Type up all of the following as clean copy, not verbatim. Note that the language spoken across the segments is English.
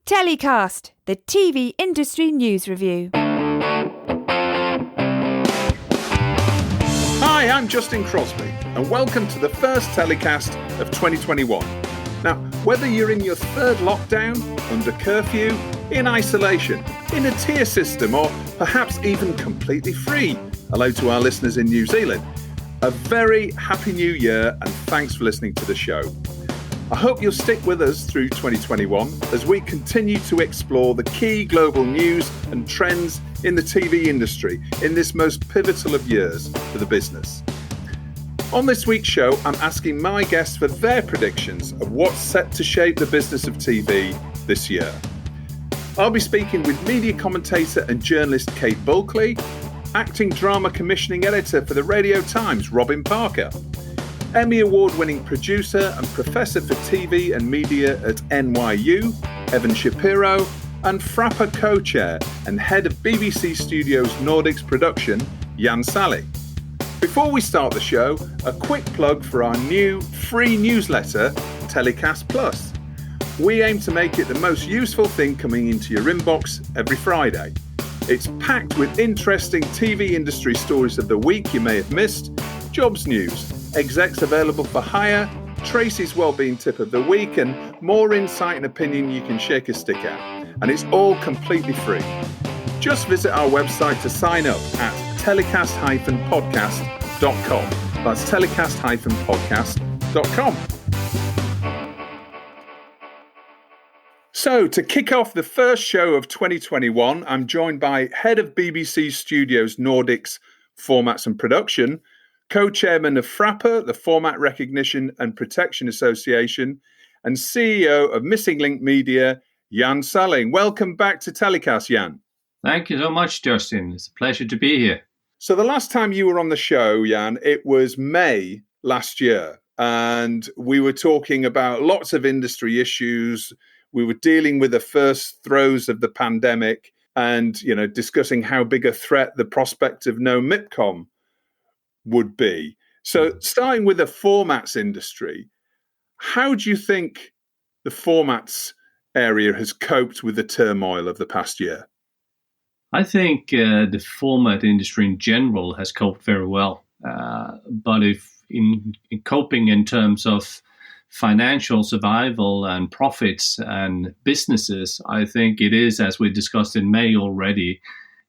TellyCast, the TV industry news review. Hi, I'm Justin Crosby, and welcome to the first TellyCast of 2021. Now, whether you're in your third lockdown, under curfew, in isolation, in a tier system, or perhaps even completely free, hello to our listeners in New Zealand, a very happy new year and thanks for listening to the show. I hope you'll stick with us through 2021 as we continue to explore the key global news and trends in the TV industry in this most pivotal of years for the business. On this week's show, I'm asking my guests for their predictions of what's set to shape the business of TV this year. I'll be speaking with media commentator and journalist Kate Bulkley, acting drama commissioning editor for the Radio Times, Robin Parker, Emmy Award-winning producer and professor for TV and media at NYU, Evan Shapiro, and FRAPA co-chair and head of BBC Studios Nordics production, Jan Salling. Before we start the show, a quick plug for our new free newsletter, TellyCast Plus. We aim to make it the most useful thing coming into your inbox every Friday. It's packed with interesting TV industry stories of the week you may have missed, jobs news, execs available for hire, Tracy's wellbeing tip of the week, and more insight and opinion you can shake a stick at. And it's all completely free. Just visit our website to sign up at telecast-podcast.com. That's telecast-podcast.com. So, to kick off the first show of 2021, I'm joined by head of BBC Studios Nordics Formats and Production, co-chairman of FRAPA, the Format Recognition and Protection Association, and CEO of Missing Link Media, Jan Salling. Welcome back to TellyCast, Jan. Thank you so much, Justin. It's a pleasure to be here. So the last time you were on the show, Jan, it was May last year, and we were talking about lots of industry issues. We were dealing with the first throes of the pandemic and, discussing how big a threat the prospect of no MIPCOM would be. So starting with the formats industry, how do you think the formats area has coped with the turmoil of the past year? I think the format industry in general has coped very well. But if in coping in terms of financial survival and profits and businesses, I think it is, as we discussed in May already,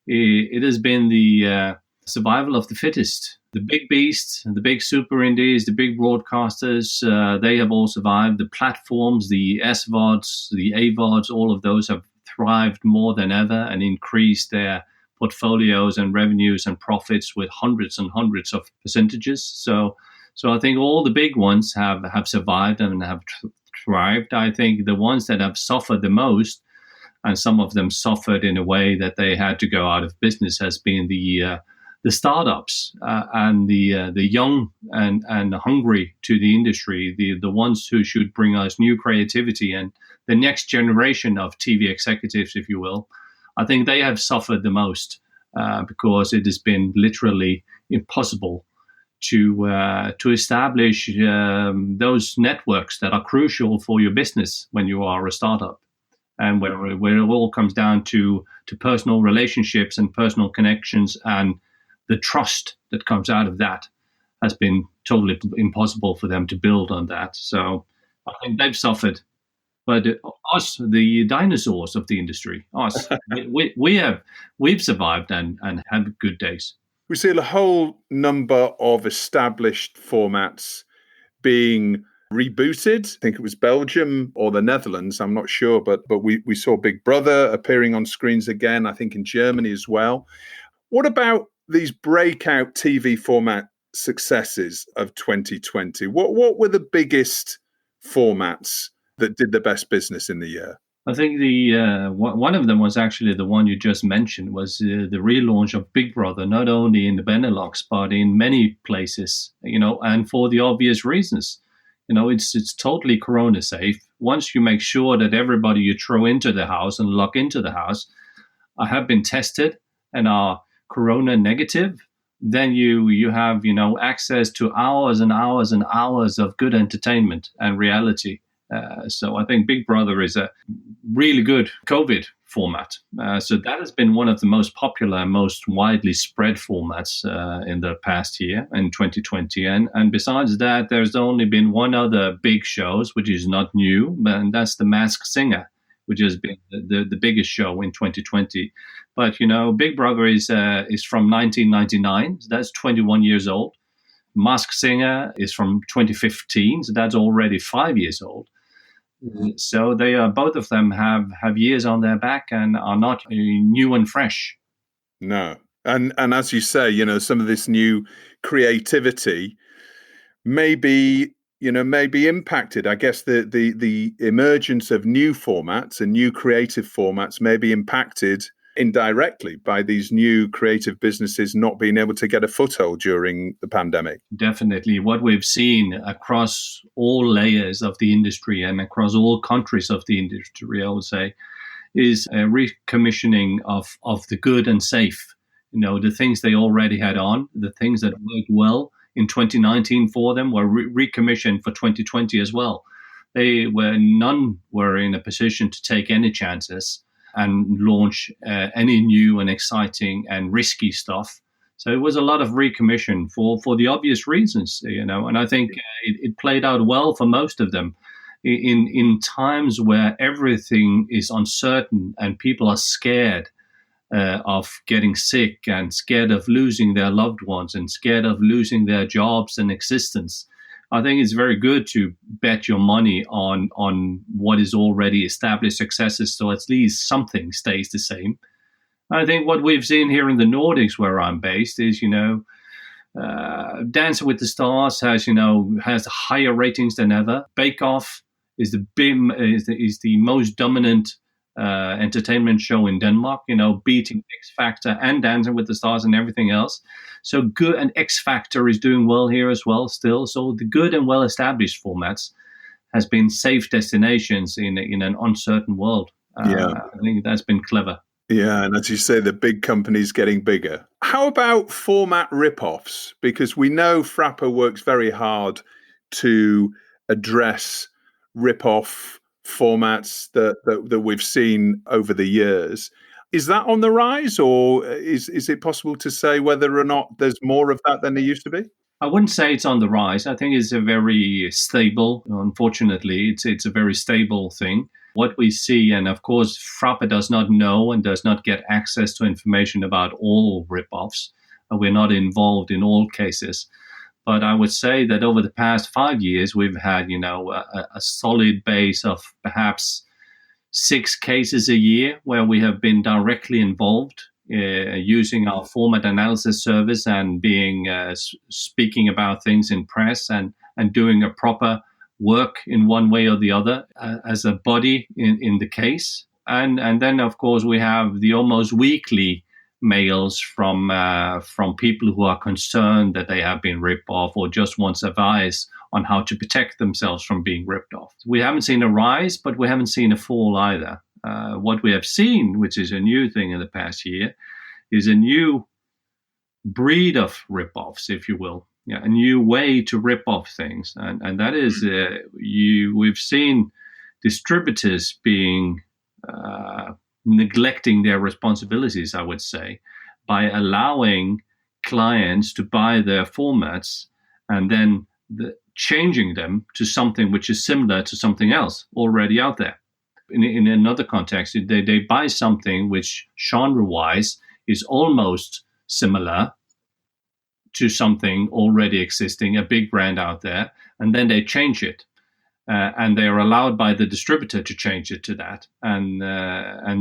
it has been the survival of the fittest. The big beasts, the big super indies, the big broadcasters, they have all survived. The platforms, the SVODs, the AVODs, all of those have thrived more than ever and increased their portfolios and revenues and profits with hundreds and hundreds of percentages. So I think all the big ones have survived and have thrived. I think the ones that have suffered the most, and some of them suffered in a way that they had to go out of business, has been the startups and the young and hungry to the industry, the ones who should bring us new creativity and the next generation of TV executives, if you will. I think they have suffered the most because it has been literally impossible to establish those networks that are crucial for your business when you are a startup, and where it all comes down to personal relationships and personal connections, and the trust that comes out of that has been totally impossible for them to build on that. So I think they've suffered. But us, the dinosaurs of the industry, we've survived and had good days. We see a whole number of established formats being rebooted. I think it was Belgium or the Netherlands, I'm not sure, but we saw Big Brother appearing on screens again, I think in Germany as well. What about these breakout TV format successes of 2020? What were the biggest formats that did the best business in the year? I think the one of them was actually the one you just mentioned, was the relaunch of Big Brother, not only in the Benelux, but in many places, and for the obvious reasons. It's totally corona safe. Once you make sure that everybody you throw into the house and lock into the house have been tested and are corona negative, then you have, access to hours and hours and hours of good entertainment and reality. So I think Big Brother is a really good COVID format. So that has been one of the most popular, most widely spread formats in the past year, in 2020. And besides that, there's only been one other big show, which is not new, and that's The Masked Singer, which has been the biggest show in 2020. But, Big Brother is from 1999, so that's 21 years old. Masked Singer is from 2015, so that's already 5 years old. So they are, both of them have years on their back and are not new and fresh. No. And as you say, some of this new creativity may be impacted. I guess the emergence of new formats and new creative formats may be impacted indirectly by these new creative businesses not being able to get a foothold during the pandemic. Definitely. What we've seen across all layers of the industry and across all countries of the industry, I would say, is a recommissioning of the good and safe. The things they already had on, the things that worked well in 2019 for them were recommissioned for 2020 as well. None were in a position to take any chances and launch any new and exciting and risky stuff. So it was a lot of recommission for the obvious reasons, and I think it played out well for most of them. In times where everything is uncertain and people are scared of getting sick and scared of losing their loved ones and scared of losing their jobs and existence, I think it's very good to bet your money on what is already established successes, so at least something stays the same. I think what we've seen here in the Nordics, where I'm based, is Dancing with the Stars has higher ratings than ever. Bake Off is the most dominant entertainment show in Denmark, beating X Factor and Dancing with the Stars and everything else. So good, and X Factor is doing well here as well still. So the good and well-established formats has been safe destinations in an uncertain world. I think that's been clever. Yeah, and as you say, the big companies getting bigger. How about format rip-offs? Because we know FRAPA works very hard to address rip-off formats that we've seen over the years. Is that on the rise, or is it possible to say whether or not there's more of that than there used to be? I wouldn't say it's on the rise. I think it's a very stable, unfortunately, it's a very stable thing. What we see, and of course, FRAPA does not know and does not get access to information about all rip-offs. We're not involved in all cases. But I would say that over the past 5 years, we've had, a solid base of perhaps 6 cases a year where we have been directly involved using our format analysis service and speaking about things in press and doing a proper work in one way or the other as a body in the case. And then, of course, we have the almost weekly mails from people who are concerned that they have been ripped off or just want advice on how to protect themselves from being ripped off. We haven't seen a rise, but we haven't seen a fall either. What we have seen, which is a new thing in the past year, is a new breed of rip-offs, if you will. Yeah, a new way to rip off things. And that is, we've seen distributors being neglecting their responsibilities, I would say, by allowing clients to buy their formats and then changing them to something which is similar to something else already out there. In another context, they buy something which genre-wise is almost similar to something already existing, a big brand out there, and then they change it. And they are allowed by the distributor to change it to that. And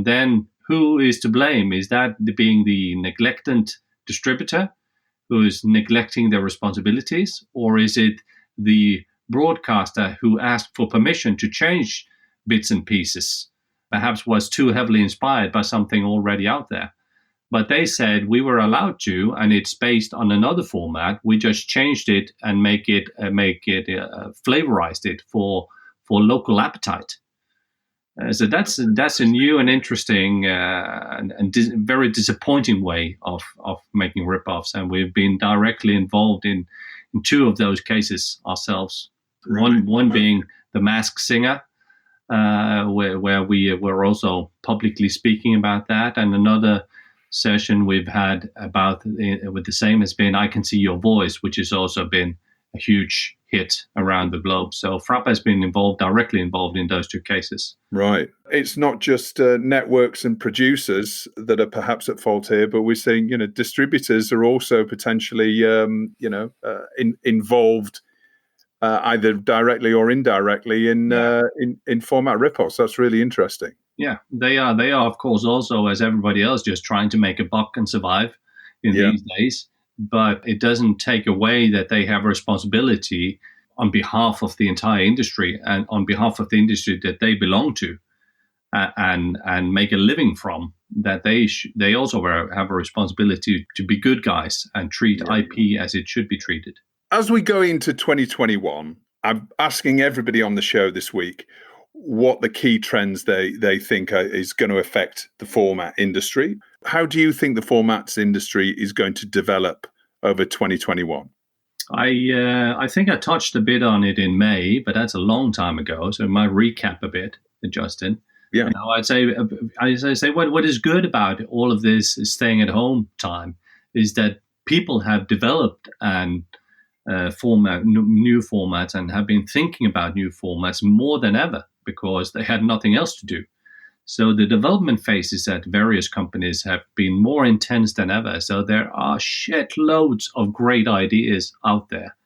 then who is to blame? Is that being the neglectant distributor who is neglecting their responsibilities? Or is it the broadcaster who asked for permission to change bits and pieces, perhaps was too heavily inspired by something already out there? But they said we were allowed to, and it's based on another format. We just changed it and flavorized it for local appetite. So that's a new and interesting and very disappointing way of making ripoffs. And we've been directly involved in 2 of those cases ourselves. One being The Masked Singer, where we were also publicly speaking about that. And another session we've had about with the same has been I Can See Your Voice, which has also been a huge hit around the globe. So FRAPA has been directly involved in those two cases. Right. It's not just networks and producers that are perhaps at fault here, but we're seeing, distributors are also potentially, involved either directly or indirectly in format ripoffs. That's really interesting. Yeah, they are. They are, of course, also, as everybody else, just trying to make a buck and survive in these days. But it doesn't take away that they have a responsibility on behalf of the entire industry and on behalf of the industry that they belong to and make a living from, that they also have a responsibility to be good guys and treat IP as it should be treated. As we go into 2021, I'm asking everybody on the show this week what the key trends they think is going to affect the format industry. How do you think the formats industry is going to develop over 2021? I think I touched a bit on it in May, but that's a long time ago. So I might recap a bit, Justin. Yeah. I'd say what is good about all of this staying at home time is that people have developed new formats and have been thinking about new formats more than ever because they had nothing else to do. So the development phases at various companies have been more intense than ever. So there are shitloads of great ideas out there.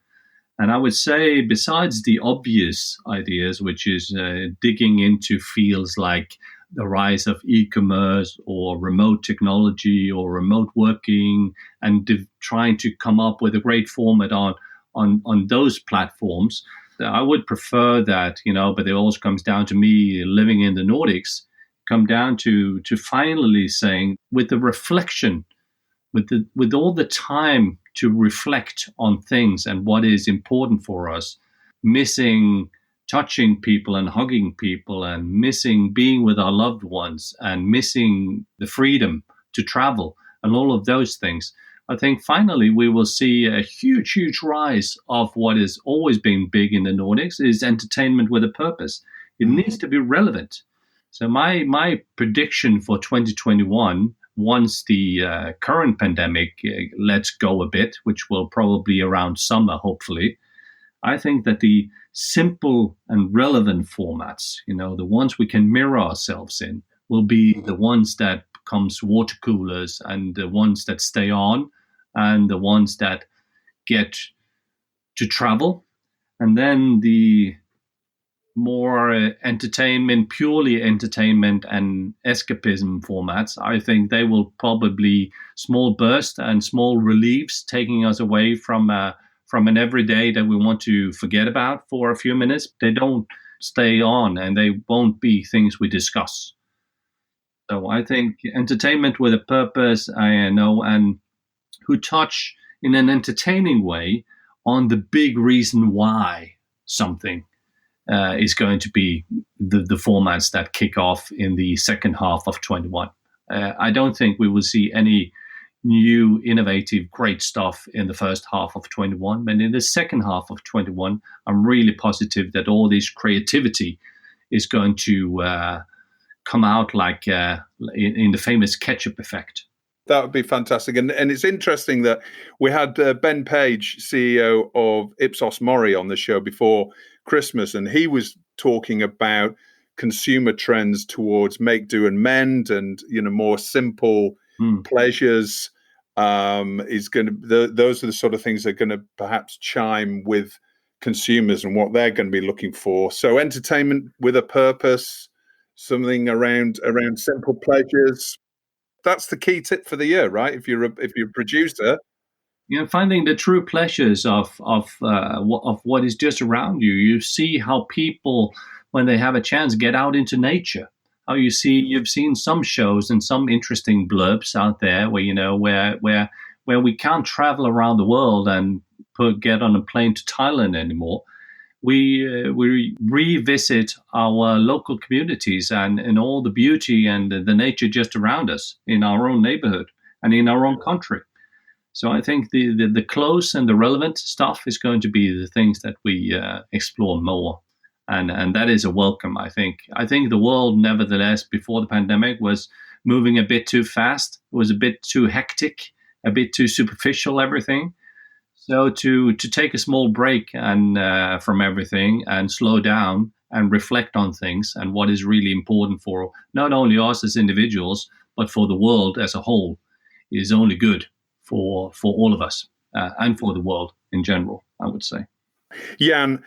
And I would say besides the obvious ideas, which is digging into fields like the rise of e-commerce or remote technology or remote working and trying to come up with a great format on those platforms, I would prefer that, but it also comes down to me living in the Nordics, come down to finally saying with the reflection, with all the time to reflect on things and what is important for us, missing touching people and hugging people and missing being with our loved ones and missing the freedom to travel and all of those things. I think finally we will see a huge, huge rise of what has always been big in the Nordics is entertainment with a purpose. It needs to be relevant. So my prediction for 2021, once the current pandemic lets go a bit, which will probably around summer, hopefully, I think that the simple and relevant formats, the ones we can mirror ourselves in, will be the ones that becomes water coolers and the ones that stay on and the ones that get to travel. And then the more purely entertainment and escapism formats, I think they will probably small bursts and small reliefs taking us away from an everyday that we want to forget about for a few minutes. They don't stay on and they won't be things we discuss. So I think entertainment with a purpose, and who touch in an entertaining way on the big reason why something is going to be the formats that kick off in the second half of 21. I don't think we will see any new, innovative, great stuff in the first half of 21. But in the second half of 21, I'm really positive that all this creativity is going to come out like in the famous ketchup effect. That would be fantastic. And it's interesting that we had Ben Page, CEO of Ipsos Mori, on the show before Christmas, and he was talking about consumer trends towards make, do, and mend, and more simple pleasures. Those are the sort of things that are going to perhaps chime with consumers and what they're going to be looking for. So entertainment with a purpose, something around simple pleasures. That's the key tip for the year, right? If you're a producer, finding the true pleasures of what is just around you. You see how people, when they have a chance, get out into nature. How you've seen some shows and some interesting blurbs out there where we can't travel around the world and get on a plane to Thailand anymore. We revisit our local communities and all the beauty and the nature just around us in our own neighborhood and in our own country. So I think the close and the relevant stuff is going to be the things that we explore more. And that is a welcome, I think. I think the world, nevertheless, before the pandemic was moving a bit too fast. It was a bit too hectic, a bit too superficial, everything. So to take a small break and from everything and slow down and reflect on things and what is really important for not only us as individuals, but for the world as a whole is only good for all of us and for the world in general, I would say. Jan,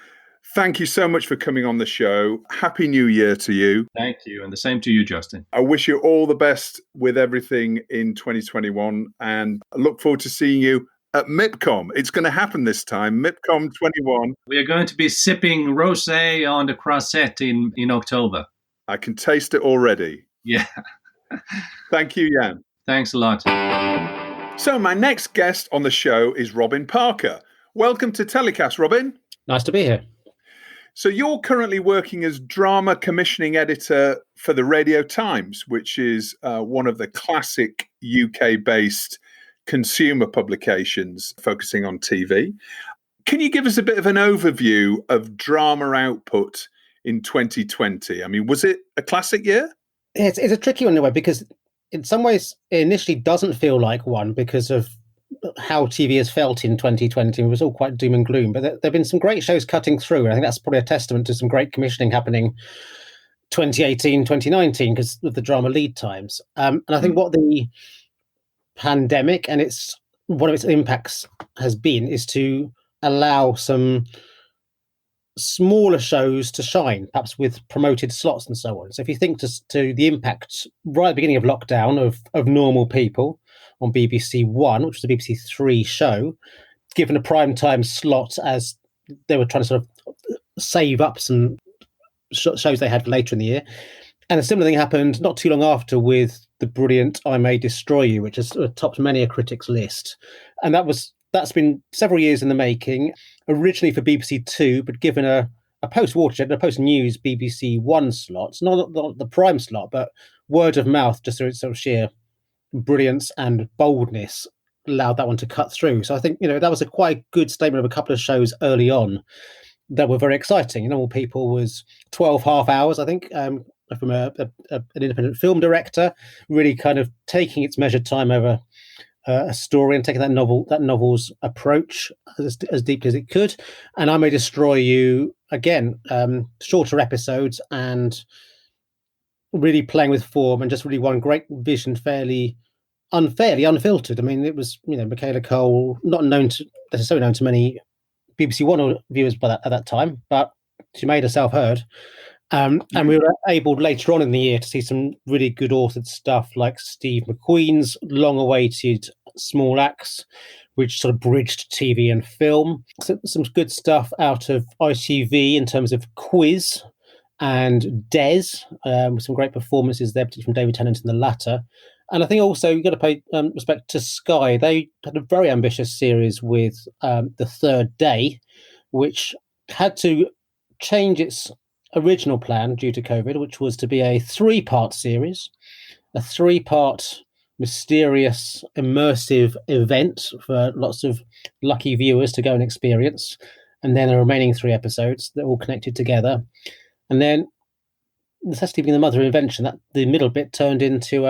thank you so much for coming on the show. Happy New Year to you. Thank you. And the same to you, Justin. I wish you all the best with everything in 2021 and I look forward to seeing you at MIPCOM. It's going to happen this time, MIPCOM 21. We are going to be sipping rosé on the croissant in October. I can taste it already. Yeah. Thank you, Jan. Thanks a lot. So my next guest on the show is Robin Parker. Welcome to TellyCast, Robin. Nice to be here. So you're currently working as drama commissioning editor for the Radio Times, which is one of the classic UK-based consumer publications focusing on TV. Can you give us a bit of an overview of drama output in 2020? I mean, was it a classic year? It's a tricky one in a way, because in some ways it initially doesn't feel like one because of how TV has felt in 2020. It was all quite doom and gloom, but there have been some great shows cutting through. And I think that's probably a testament to some great commissioning happening 2018, 2019 because of the drama lead times. And I think what the pandemic and one of its impacts has been is to allow some smaller shows to shine, perhaps with promoted slots and so on. So if you think to the impact right at the beginning of lockdown of Normal People on BBC One, which was a BBC Three show, given a prime time slot as they were trying to sort of save up some shows they had for later in the year. And a similar thing happened not too long after with the brilliant I May Destroy You, which has topped many a critic's list. And that's been several years in the making, originally for BBC Two, but given a post-Watershed, a post-News BBC One slot, not the prime slot, but word of mouth, just through its sort of sheer brilliance and boldness, allowed that one to cut through. So I think, that was a quite good statement of a couple of shows early on that were very exciting. Normal People was 12 half hours, I think, from an independent film director, really kind of taking its measured time over a story and taking that novel's approach as deeply as it could. And I May Destroy You, again, shorter episodes and really playing with form and just really one great vision, fairly unfairly unfiltered. I mean, it was, Michaela Cole, not necessarily known to many BBC One viewers at that time, but she made herself heard. And we were able later on in the year to see some really good authored stuff like Steve McQueen's long-awaited Small Axe, which sort of bridged TV and film. Some good stuff out of ITV in terms of Quiz and Des, with some great performances there, particularly from David Tennant in the latter. And I think also you've got to pay respect to Sky. They had a very ambitious series with The Third Day, which had to change its original plan due to COVID, which was to be a 3-part series, a 3-part mysterious, immersive event for lots of lucky viewers to go and experience, and then the remaining 3 episodes that all connected together. And then necessity being the mother of invention, that the middle bit turned into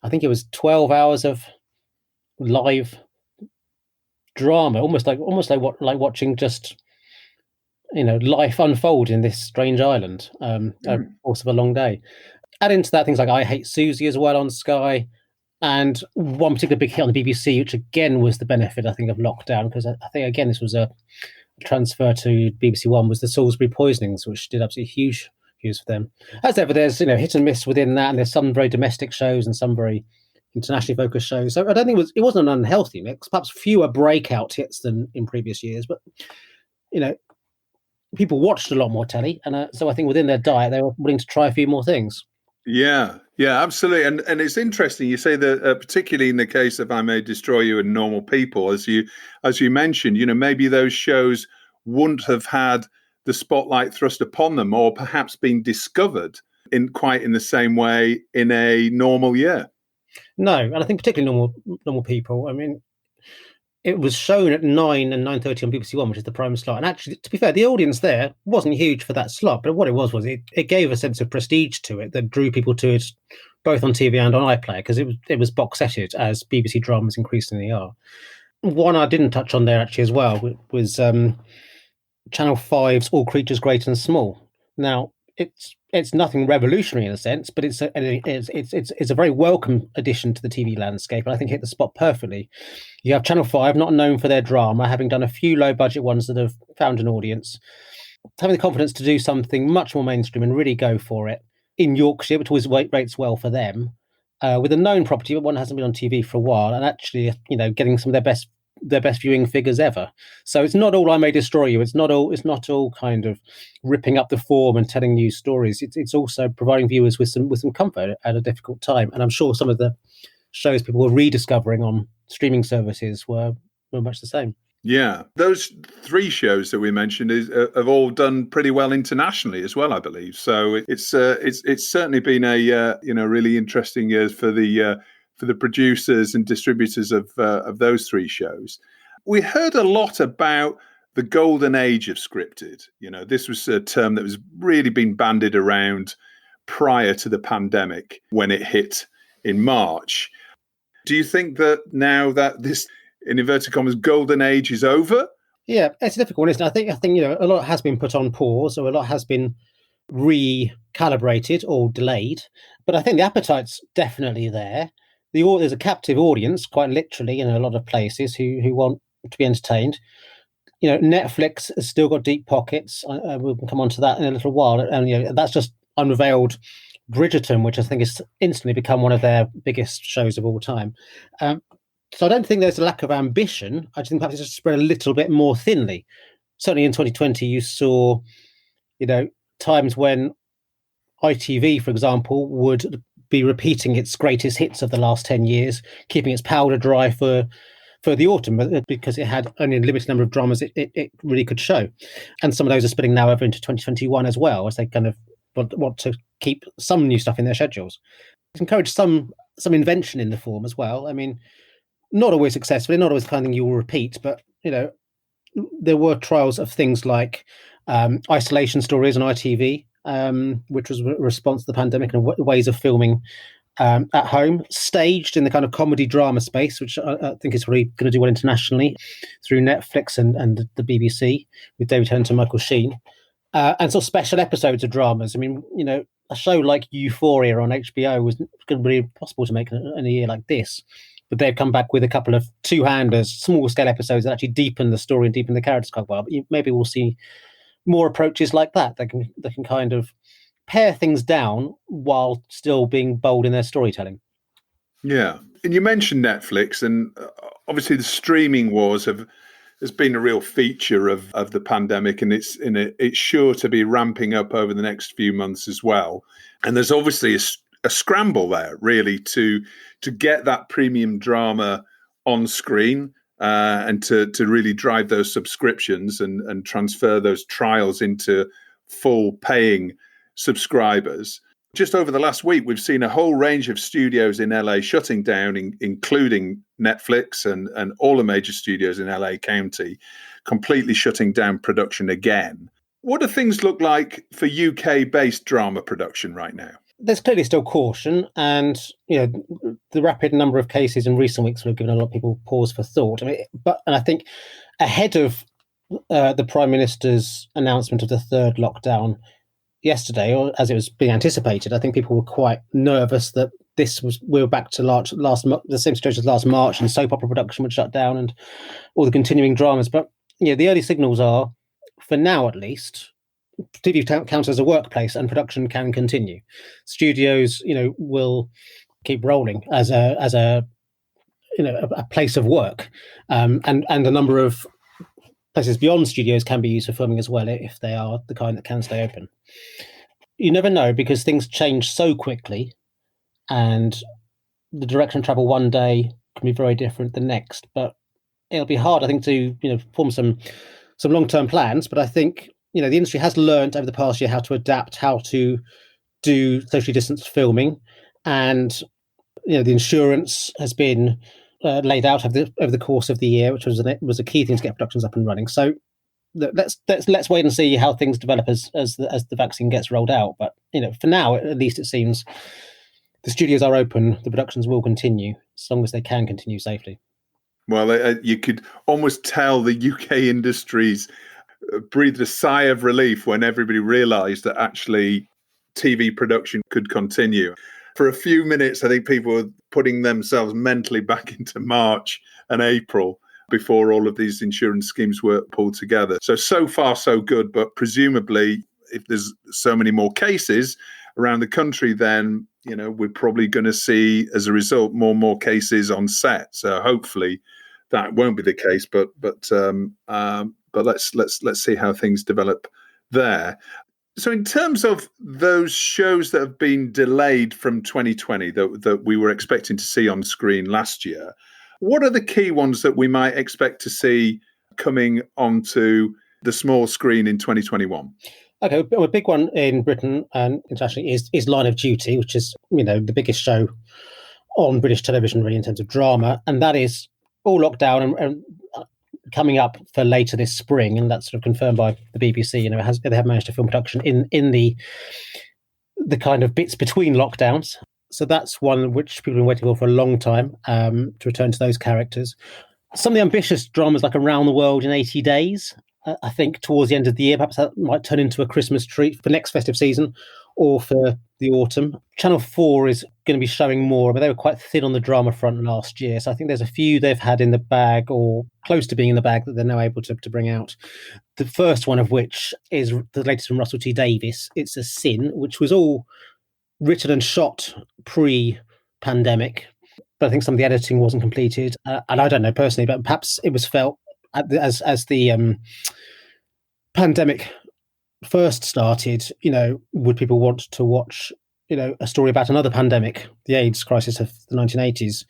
I think it was 12 hours of live drama, almost like watching just life unfold in this strange island over the course of a long day. Add into that things like I Hate Susie as well on Sky, and one particular big hit on the BBC, which again was the benefit, I think, of lockdown, because I think, again, this was a transfer to BBC One, was the Salisbury Poisonings, which did absolutely huge for them. As ever, there's hit and miss within that, and there's some very domestic shows and some very internationally focused shows. So I don't think it wasn't an unhealthy mix. Perhaps fewer breakout hits than in previous years, but people watched a lot more telly, and so I think within their diet they were willing to try a few more things. Yeah, absolutely. And it's interesting you say that, particularly in the case of I May Destroy You and Normal People, as you mentioned, maybe those shows wouldn't have had the spotlight thrust upon them, or perhaps been discovered in the same way in a normal year. No, and I think particularly Normal People. I mean, it was shown at 9 and 9:30 on BBC One, which is the prime slot. And actually, to be fair, the audience there wasn't huge for that slot, but what it was it gave a sense of prestige to it that drew people to it both on TV and on iPlayer, because it was box setted, as BBC dramas increasingly are. One I didn't touch on there actually as well was Channel 5's All Creatures Great and Small. Now, it's nothing revolutionary in a sense, but it's a very welcome addition to the TV landscape, and I think hit the spot perfectly. You have Channel 5, not known for their drama, having done a few low-budget ones that have found an audience, having the confidence to do something much more mainstream and really go for it in Yorkshire, which always rates well for them, with a known property, but one hasn't been on TV for a while, and actually, getting some of their best viewing figures ever. So it's not all I May Destroy You. It's not all kind of ripping up the form and telling new stories. It's also providing viewers with some comfort at a difficult time. And I'm sure some of the shows people were rediscovering on streaming services were much the same. Yeah, those three shows that we mentioned have all done pretty well internationally as well, I believe. So it's certainly been a really interesting years for the producers and distributors of those three shows. We heard a lot about the golden age of scripted. This was a term that was really been bandied around prior to the pandemic when it hit in March. Do you think that now that this, in inverted commas, golden age is over? Yeah, it's a difficult one, isn't it? I think a lot has been put on pause, or a lot has been recalibrated or delayed. But I think the appetite's definitely there. There's a captive audience, quite literally, in a lot of places who want to be entertained. Netflix has still got deep pockets. We'll come on to that in a little while. And that's just unveiled Bridgerton, which I think has instantly become one of their biggest shows of all time. So I don't think there's a lack of ambition. I just think perhaps it's just spread a little bit more thinly. Certainly in 2020, you saw, times when ITV, for example, would be repeating its greatest hits of the last 10 years, keeping its powder dry for the autumn, because it had only a limited number of dramas it really could show. And some of those are spilling now over into 2021 as well, as they kind of want to keep some new stuff in their schedules. It's encouraged some invention in the form as well. I mean, not always successfully, not always the kind of thing you will repeat, but, there were trials of things like isolation stories on ITV, which was a response to the pandemic and ways of filming at home, staged in the kind of comedy drama space, which I think is really going to do well internationally through Netflix and the BBC with David Tennant and Michael Sheen, and sort of special episodes of dramas. I mean, a show like Euphoria on HBO was going to be impossible to make in a year like this, but they've come back with a couple of two-handers, small-scale episodes that actually deepen the story and deepen the characters quite well. But maybe we'll see more approaches like that. They can kind of pare things down while still being bold in their storytelling. Yeah, and you mentioned Netflix, and obviously the streaming wars has been a real feature of the pandemic, and it's sure to be ramping up over the next few months as well. And there's obviously a scramble there, really, to get that premium drama on screen. And to really drive those subscriptions and transfer those trials into full paying subscribers. Just over the last week, we've seen a whole range of studios in LA shutting down, including Netflix and all the major studios in LA County, completely shutting down production again. What do things look like for UK-based drama production right now? There's clearly still caution, and the rapid number of cases in recent weeks would have given a lot of people pause for thought. And I think ahead of the Prime Minister's announcement of the third lockdown yesterday, or as it was being anticipated, I think people were quite nervous that we were back to the same situation as last March, and soap opera production would shut down and all the continuing dramas. But the early signals are, for now at least, TV counts as a workplace and production can continue. Studios, will keep rolling as a place of work, and a number of places beyond studios can be used for filming as well if they are the kind that can stay open. You never know, because things change so quickly, and the direction of travel one day can be very different the next. But it'll be hard, I think, to form some long-term plans. But I think the industry has learned over the past year how to adapt, how to do socially distanced filming, and the insurance has been laid out over the course of the year, which was a key thing to get productions up and running. So let's wait and see how things develop as the vaccine gets rolled out. But for now, at least it seems the studios are open. The productions will continue as long as they can continue safely. Well, you could almost tell the UK industries breathed a sigh of relief when everybody realised that actually TV production could continue. For a few minutes, I think people were putting themselves mentally back into March and April before all of these insurance schemes were pulled together. So far, so good. But presumably, if there's so many more cases around the country, then we're probably going to see, as a result, more cases on set. So hopefully that won't be the case. But let's see how things develop there. So in terms of those shows that have been delayed from 2020 that we were expecting to see on screen last year, what are the key ones that we might expect to see coming onto the small screen in 2021? Okay, a big one in Britain and internationally is Line of Duty, which is the biggest show on British television really in terms of drama, and that is all locked down and coming up for later this spring, and that's sort of confirmed by the BBC. They have managed to film production in the kind of bits between lockdowns. So that's one which people have been waiting for a long time, to return to those characters. Some of the ambitious dramas like Around the World in 80 Days, I think towards the end of the year, perhaps that might turn into a Christmas treat for next festive season or for the autumn. Channel 4 is going to be showing more, but they were quite thin on the drama front last year. So I think there's a few they've had in the bag or close to being in the bag that they're now able to bring out. The first one of which is the latest from Russell T Davies. It's A Sin, which was all written and shot pre-pandemic, but I think some of the editing wasn't completed. And I don't know personally, but perhaps it was felt as the pandemic first started, would people want to watch, a story about another pandemic, the AIDS crisis of the 1980s,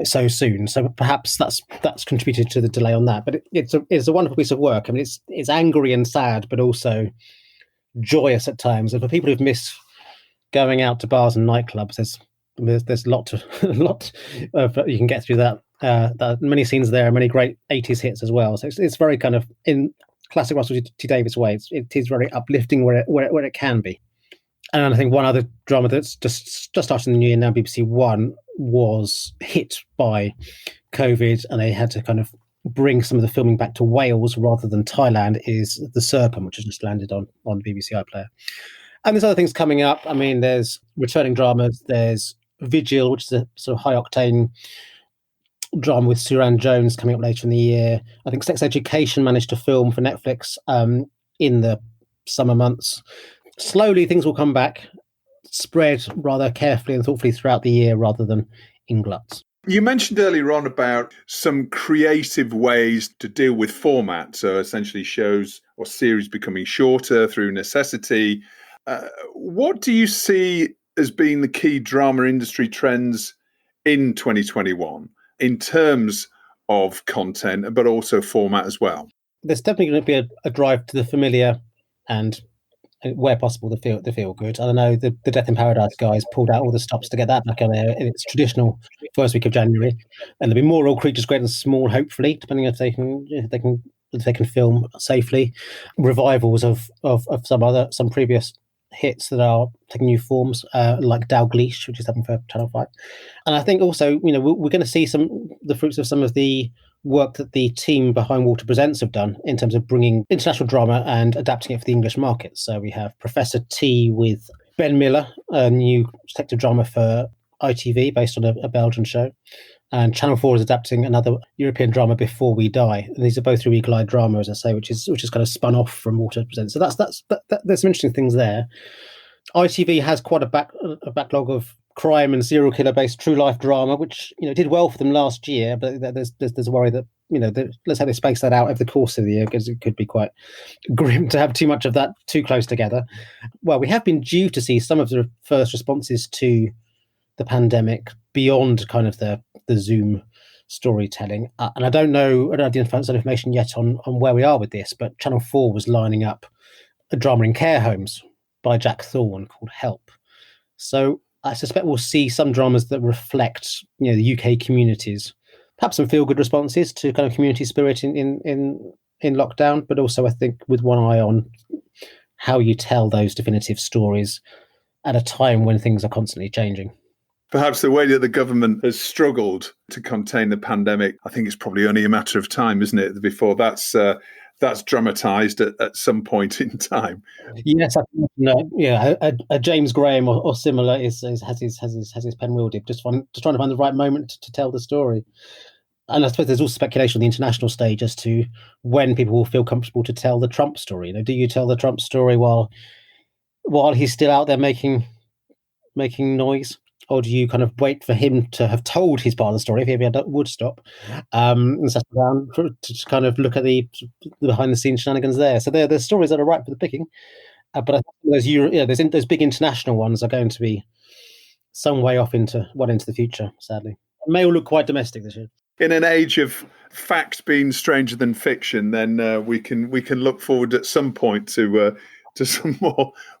so soon? So perhaps that's contributed to the delay on that. But it's a wonderful piece of work. I mean, it's angry and sad, but also joyous at times. And for people who've missed going out to bars and nightclubs, there's a lot of you can get through that. Many scenes there, many great 80s hits as well. So it's very kind of in classic Russell T Davies way. It is very uplifting where it can be. And I think one other drama that's just started in the new year now, BBC One, was hit by COVID, and they had to kind of bring some of the filming back to Wales rather than Thailand, is The Serpent, which has just landed on BBC iPlayer. And there's other things coming up. I mean, there's returning dramas. There's Vigil, which is a sort of high-octane drama with Suran Jones coming up later in the year. I think Sex Education managed to film for Netflix in the summer months. Slowly, things will come back, spread rather carefully and thoughtfully throughout the year rather than in gluts. You mentioned earlier on about some creative ways to deal with format. So essentially shows or series becoming shorter through necessity. What do you see as being the key drama industry trends in 2021 in terms of content, but also format as well? There's definitely going to be a drive to the familiar and, where possible, the feel good. I don't know, the Death in Paradise guys pulled out all the stops to get that back on there in its traditional first week of January, and there'll be more All Creatures Great and Small, hopefully, depending if they can film safely. Revivals of some previous hits that are taking new forms, like Dalgleish, which is happening for Channel 5. And I think also, we're going to see the fruits of some of the work that the team behind Water Presents have done in terms of bringing international drama and adapting it for the English market. So we have Professor T with Ben Miller, a new detective drama for ITV based on a Belgian show. And Channel 4 is adapting another European drama, Before We Die. And these are both through Eagle Eye Drama, as I say, which is kind of spun off from Water Presents. So there's some interesting things there. ITV has quite a backlog of crime and serial killer based true life drama, which did well for them last year, but there's a worry that let's hope they space that out over the course of the year, because it could be quite grim to have too much of that too close together. Well, we have been due to see some of the first responses to the pandemic beyond kind of the Zoom storytelling, and I don't have the information yet on where we are with this, but Channel 4 was lining up a drama in care homes by Jack Thorne called Help. So I suspect we'll see some dramas that reflect the UK communities perhaps some feel-good responses to kind of community spirit in lockdown, but also I think with one eye on how you tell those definitive stories at a time when things are constantly changing. Perhaps the way that the government has struggled to contain the pandemic, I think it's probably only a matter of time, isn't it, before that's dramatised at some point in time. Yes, I think, a James Graham or similar has his pen wielded, just trying to find the right moment to tell the story. And I suppose there's also speculation on the international stage as to when people will feel comfortable to tell the Trump story. Do you tell the Trump story while he's still out there making noise? Or do you kind of wait for him to have told his part of the story, if he ever would stop, and settle down to kind of look at the behind-the-scenes shenanigans there? So there's stories that are ripe for the picking, but I think those big international ones are going to be some way off into the future, sadly. It may all look quite domestic this year. In an age of fact being stranger than fiction, then we can look forward at some point to some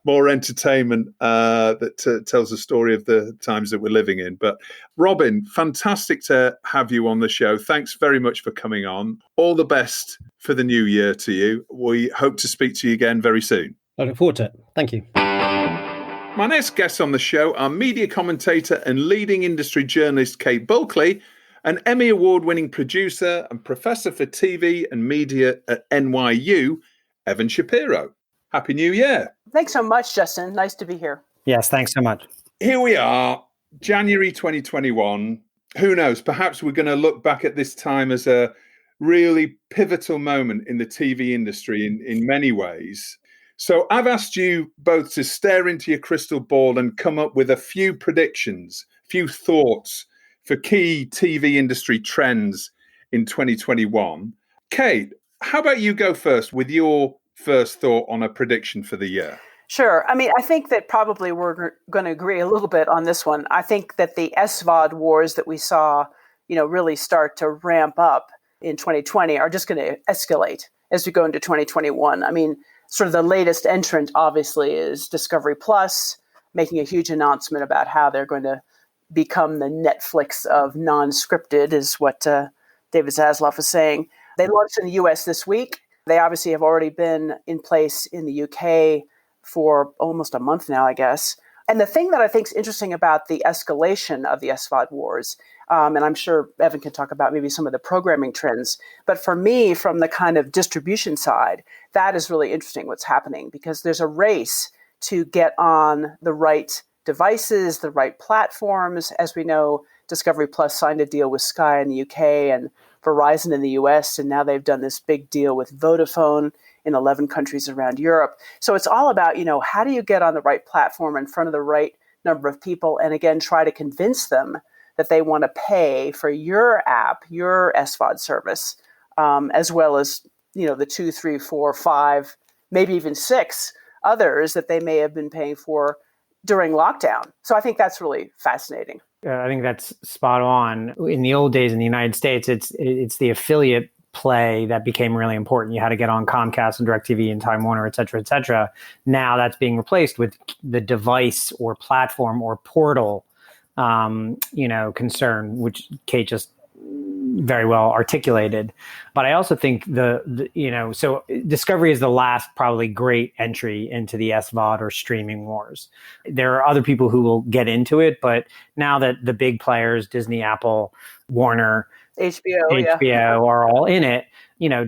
more entertainment that tells the story of the times that we're living in. But Robin, fantastic to have you on the show. Thanks very much for coming on. All the best for the new year to you. We hope to speak to you again very soon. I look forward to it. Thank you. My next guests on the show are media commentator and leading industry journalist Kate Bulkley, an Emmy award-winning producer and professor for TV and media at NYU, Evan Shapiro. Happy New Year. Thanks so much, Justin. Nice to be here. Yes, thanks so much. Here we are, January 2021. Who knows? Perhaps we're going to look back at this time as a really pivotal moment in the TV industry in many ways. So I've asked you both to stare into your crystal ball and come up with a few predictions, few thoughts for key TV industry trends in 2021. Kate, how about you go first with your first thought on a prediction for the year? Sure. I mean, I think that probably we're going to agree a little bit on this one. I think that the SVOD wars that we saw, really start to ramp up in 2020 are just going to escalate as we go into 2021. I mean, sort of the latest entrant, obviously, is Discovery Plus, making a huge announcement about how they're going to become the Netflix of non-scripted, is what David Zaslav is saying. They launched in the US this week. They obviously have already been in place in the UK for almost a month now, I guess. And the thing that I think is interesting about the escalation of the SVOD wars, and I'm sure Evan can talk about maybe some of the programming trends, but for me, from the kind of distribution side, that is really interesting what's happening, because there's a race to get on the right devices, the right platforms. As we know, Discovery Plus signed a deal with Sky in the UK and Verizon in the US, and now they've done this big deal with Vodafone in 11 countries around Europe. So it's all about, how do you get on the right platform in front of the right number of people, and again, try to convince them that they want to pay for your app, your SVOD service, as well as, the 2, 3, 4, 5, maybe even 6 others that they may have been paying for during lockdown. So I think that's really fascinating. I think that's spot on. In the old days in the United States, it's the affiliate play that became really important. You had to get on Comcast and DirecTV and Time Warner, et cetera, et cetera. Now that's being replaced with the device or platform or portal, concern, which Kate just very well articulated. But I also think so Discovery is the last probably great entry into the SVOD or streaming wars. There are other people who will get into it, but now that the big players, Disney, Apple, Warner, HBO are all in it,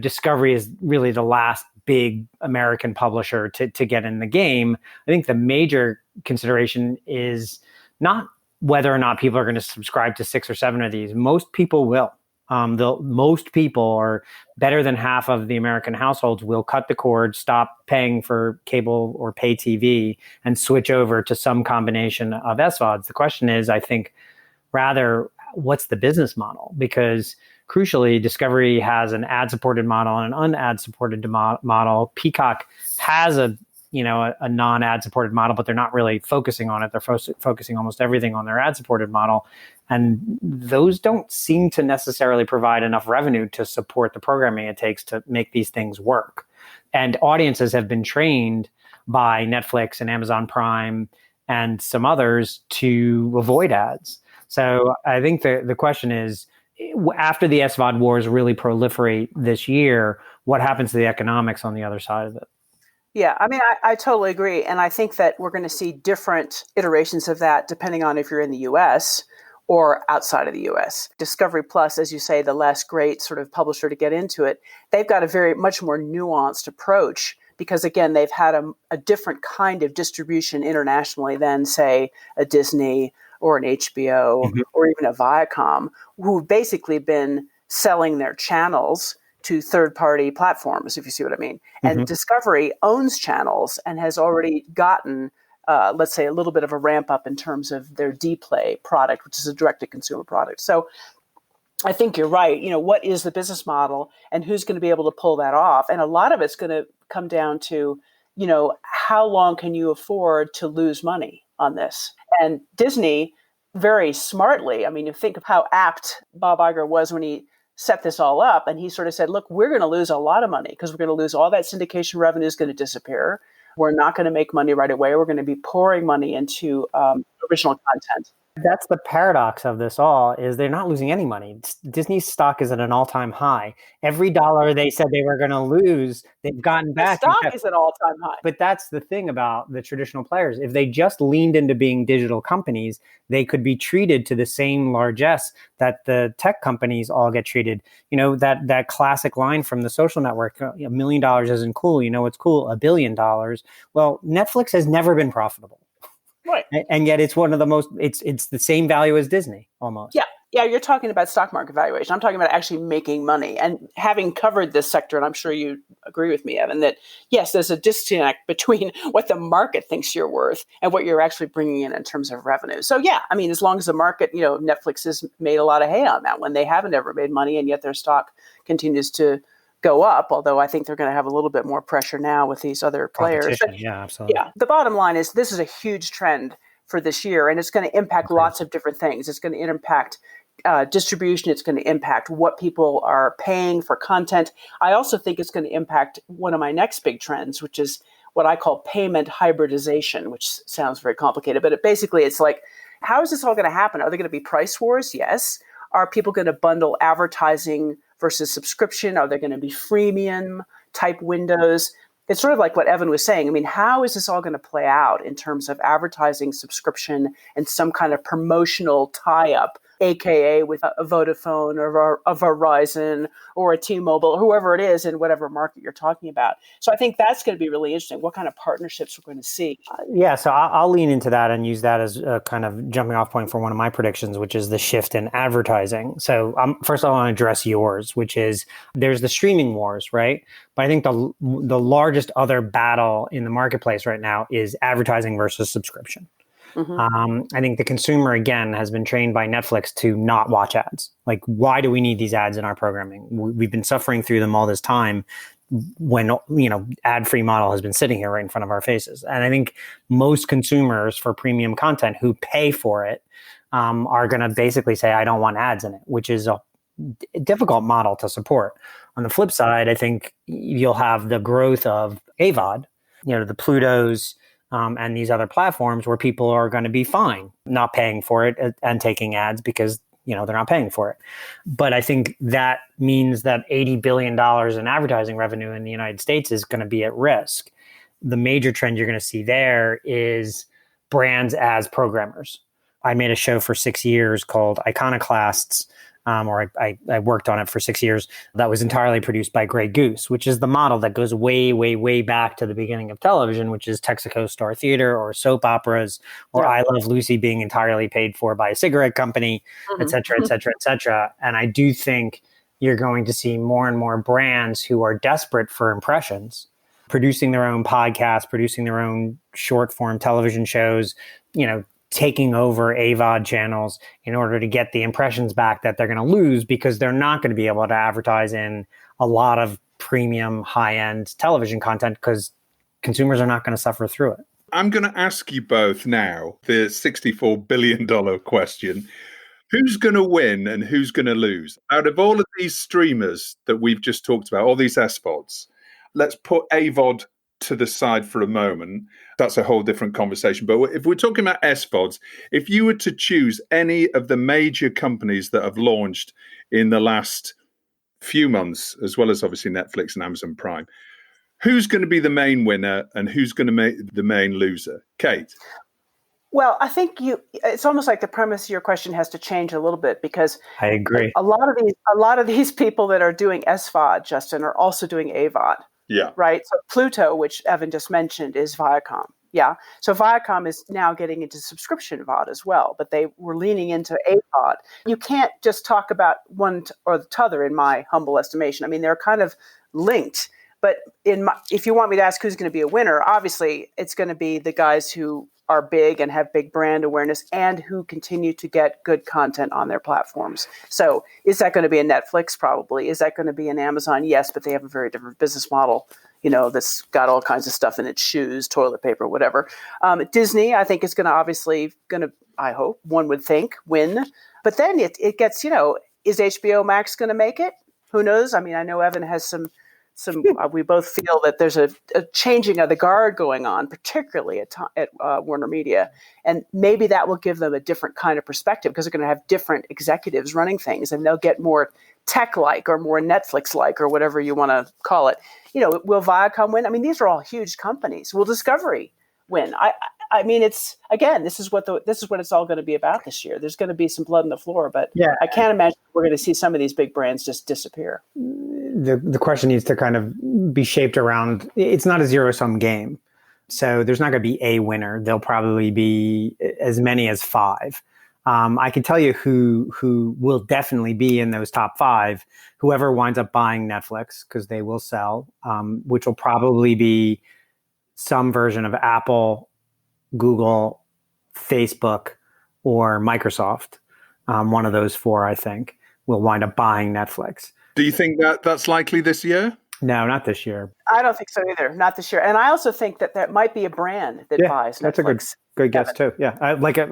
Discovery is really the last big American publisher to get in the game. I think the major consideration is not whether or not people are going to subscribe to 6 or 7 of these. Most people will. Most people, or better than half of the American households, will cut the cord, stop paying for cable or pay TV, and switch over to some combination of SVODs. The question is, I think, rather, what's the business model? Because crucially, Discovery has an ad-supported model and an un-ad-supported model. Peacock has a non-ad supported model, but they're not really focusing on it. They're focusing almost everything on their ad supported model. And those don't seem to necessarily provide enough revenue to support the programming it takes to make these things work. And audiences have been trained by Netflix and Amazon Prime and some others to avoid ads. So I think the question is after the SVOD wars really proliferate this year, what happens to the economics on the other side of it? Yeah, I mean, I totally agree. And I think that we're going to see different iterations of that depending on if you're in the US or outside of the US. Discovery Plus, as you say, the last great sort of publisher to get into it, they've got a very much more nuanced approach because, again, they've had a different kind of distribution internationally than, say, a Disney or an HBO or even a Viacom, who've basically been selling their channels to third-party platforms, if you see what I mean. And Discovery owns channels and has already gotten, let's say, a little bit of a ramp up in terms of their Dplay product, which is a direct-to-consumer product. So I think you're right. What is the business model and who's going to be able to pull that off? And a lot of it's going to come down to, how long can you afford to lose money on this? And Disney, very smartly, I mean, you think of how apt Bob Iger was when he set this all up. And he sort of said, look, we're going to lose a lot of money because we're going to lose all that syndication revenue is going to disappear. We're not going to make money right away. We're going to be pouring money into original content. That's the paradox of this all, is they're not losing any money. Disney's stock is at an all-time high. Every dollar they said they were going to lose, they've gotten back. The stock is at all-time high. But that's the thing about the traditional players. If they just leaned into being digital companies, they could be treated to the same largesse that the tech companies all get treated. That classic line from The Social Network, $1 million isn't cool. What's cool? $1 billion. Well, Netflix has never been profitable. Right. And yet it's one of the most, it's the same value as Disney almost. Yeah, you're talking about stock market valuation. I'm talking about actually making money. And having covered this sector, and I'm sure you agree with me, Evan, that yes, there's a disconnect between what the market thinks you're worth and what you're actually bringing in terms of revenue. So yeah, I mean, as long as the market, Netflix has made a lot of hay on that one. They haven't ever made money, and yet their stock continues to go up, although I think they're going to have a little bit more pressure now with these other players. But, yeah, absolutely. Yeah, the bottom line is this is a huge trend for this year, and it's going to impact lots of different things. It's going to impact distribution. It's going to impact what people are paying for content. I also think it's going to impact one of my next big trends, which is what I call payment hybridization, which sounds very complicated, but it's like, how is this all going to happen? Are there going to be price wars? Yes. Are people going to bundle advertising versus subscription? Are there going to be freemium type windows? It's sort of like what Evan was saying. I mean, how is this all going to play out in terms of advertising, subscription, and some kind of promotional tie-up, aka with a Vodafone or a Verizon or a T-Mobile or whoever it is in whatever market you're talking about? So I think that's going to be really interesting, what kind of partnerships we're going to see. Yeah, so I'll lean into that and use that as a kind of jumping off point for one of my predictions, which is the shift in advertising. So first I want to address yours, which is there's the streaming wars, right? But I think the largest other battle in the marketplace right now is advertising versus subscription. I think the consumer, again, has been trained by Netflix to not watch ads. Like, why do we need these ads in our programming? We've been suffering through them all this time when, ad-free model has been sitting here right in front of our faces. And I think most consumers for premium content who pay for it are going to basically say, I don't want ads in it, which is a difficult model to support. On the flip side, I think you'll have the growth of AVOD, the Plutos, and these other platforms where people are going to be fine not paying for it and taking ads because, they're not paying for it. But I think that means that $80 billion in advertising revenue in the United States is going to be at risk. The major trend you're going to see there is brands as programmers. I made a show for 6 years called Iconoclasts, or I worked on it for 6 years. That was entirely produced by Grey Goose, which is the model that goes way, way, way back to the beginning of television, which is Texaco Star Theater or soap operas or I Love Lucy being entirely paid for by a cigarette company, et cetera, et cetera, et cetera. And I do think you're going to see more and more brands who are desperate for impressions, producing their own podcasts, producing their own short form television shows, taking over AVOD channels in order to get the impressions back that they're going to lose because they're not going to be able to advertise in a lot of premium high-end television content because consumers are not going to suffer through it. I'm going to ask you both now the $64 billion question. Who's going to win and who's going to lose? Out of all of these streamers that we've just talked about, all these SVODs, let's put AVOD to the side for a moment. That's a whole different conversation. But if we're talking about SVODs, if you were to choose any of the major companies that have launched in the last few months, as well as obviously Netflix and Amazon Prime, who's going to be the main winner and who's going to make the main loser? Kate? Well, I think it's almost like the premise of your question has to change a little bit, because I agree. a lot of these people that are doing SVOD, Justin, are also doing AVOD. Yeah. Right. So Pluto, which Evan just mentioned, is Viacom. Yeah. So Viacom is now getting into subscription VOD as well, but they were leaning into AVOD. You can't just talk about one or the other, in my humble estimation. I mean, they're kind of linked. But if you want me to ask who's going to be a winner, obviously it's going to be the guys who are big and have big brand awareness and who continue to get good content on their platforms. So is that going to be a Netflix? Probably. Is that going to be an Amazon? Yes, but they have a very different business model, that's got all kinds of stuff in its shoes, toilet paper, whatever. Disney, I think, is I hope, one would think, win. But then it gets, is HBO Max going to make it? Who knows? I mean, I know Evan has some we both feel that there's a changing of the guard going on, particularly at Warner Media. And maybe that will give them a different kind of perspective, because they're going to have different executives running things, and they'll get more tech-like or more Netflix-like, or whatever you want to call it. Will Viacom win? I mean, these are all huge companies. Will Discovery win? I mean, this is what it's all going to be about this year. There's going to be some blood on the floor, but yeah. I can't imagine we're going to see some of these big brands just disappear. The question needs to kind of be shaped around, it's not a zero-sum game. So there's not going to be a winner. There'll probably be as many as 5. I can tell you who will definitely be in those top 5, whoever winds up buying Netflix, because they will sell, which will probably be some version of Apple, Google, Facebook, or Microsoft. One of those 4, I think, will wind up buying Netflix. Do you think that's likely this year? No, not this year. I don't think so either. Not this year. And I also think that there might be a brand that buys Netflix. That's a good guess too. Yeah,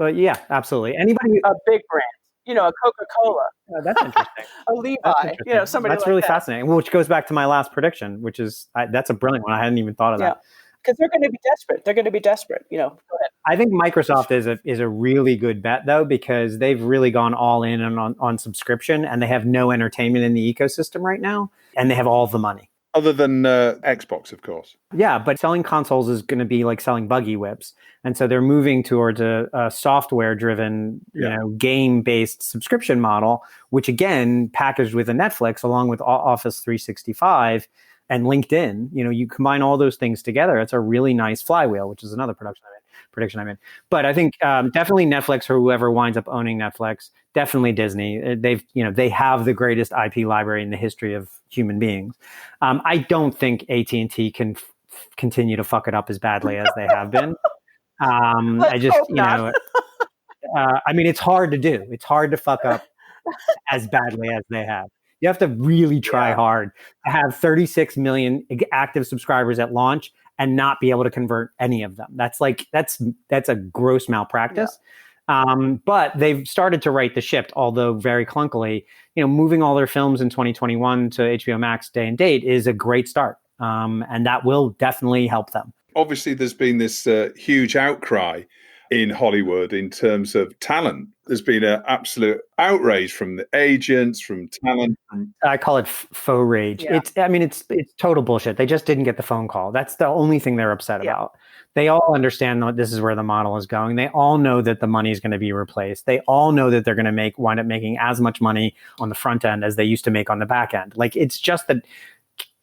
yeah, absolutely. Anybody, a big brand, a Coca-Cola. That's interesting. A Levi, somebody. That's really fascinating. Which goes back to my last prediction, which is that's a brilliant one. I hadn't even thought of that. Because they're going to be desperate. They're going to be desperate. Go ahead. I think Microsoft is a really good bet, though, because they've really gone all in on subscription, and they have no entertainment in the ecosystem right now, and they have all the money. Other than Xbox, of course. Yeah, but selling consoles is going to be like selling buggy whips. And so they're moving towards a software-driven, game-based subscription model, which, again, packaged with a Netflix along with Office 365 and LinkedIn, you combine all those things together. It's a really nice flywheel, which is another prediction I made. But I think definitely Netflix, or whoever winds up owning Netflix, definitely Disney. They have the greatest IP library in the history of human beings. I don't think AT&T can continue to fuck it up as badly as they have been. I just, I mean, it's hard to do. It's hard to fuck up as badly as they have. You have to really try hard to have 36 million active subscribers at launch and not be able to convert any of them. That's a gross malpractice. Yeah. But they've started to right the ship, although very clunkily. Moving all their films in 2021 to HBO Max day and date is a great start, and that will definitely help them. Obviously, there's been this huge outcry in Hollywood in terms of talent. There's been an absolute outrage from the agents, from talent. I call it faux rage. Yeah. It's total bullshit. They just didn't get the phone call. That's the only thing they're upset about. They all understand that this is where the model is going. They all know that the money is going to be replaced. They all know that they're going to wind up making as much money on the front end as they used to make on the back end. Like, it's just that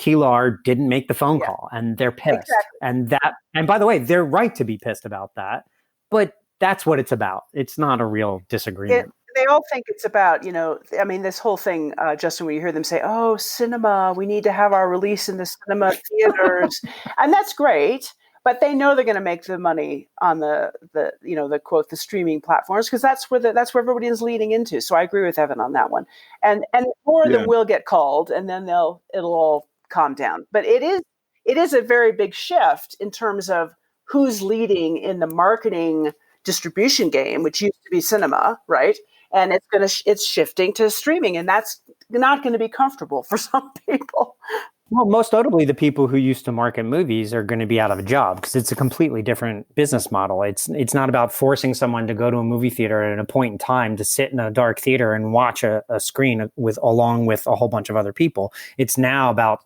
Kilar didn't make the phone call, and they're pissed. Exactly. And by the way, they're right to be pissed about that. But that's what it's about. It's not a real disagreement. They all think it's about, this whole thing, Justin, when you hear them say, oh, cinema, we need to have our release in the cinema theaters. And that's great. But they know they're going to make the money on the quote, the streaming platforms, because that's where everybody is leading into. So I agree with Evan on that one. And more of them will get called, and then it'll all calm down. But it is a very big shift in terms of who's leading in the marketing distribution game, which used to be cinema, right? And it's shifting to streaming, and that's not going to be comfortable for some people. Well, most notably, the people who used to market movies are going to be out of a job because it's a completely different business model. It's not about forcing someone to go to a movie theater at a point in time to sit in a dark theater and watch a screen along with a whole bunch of other people. It's now about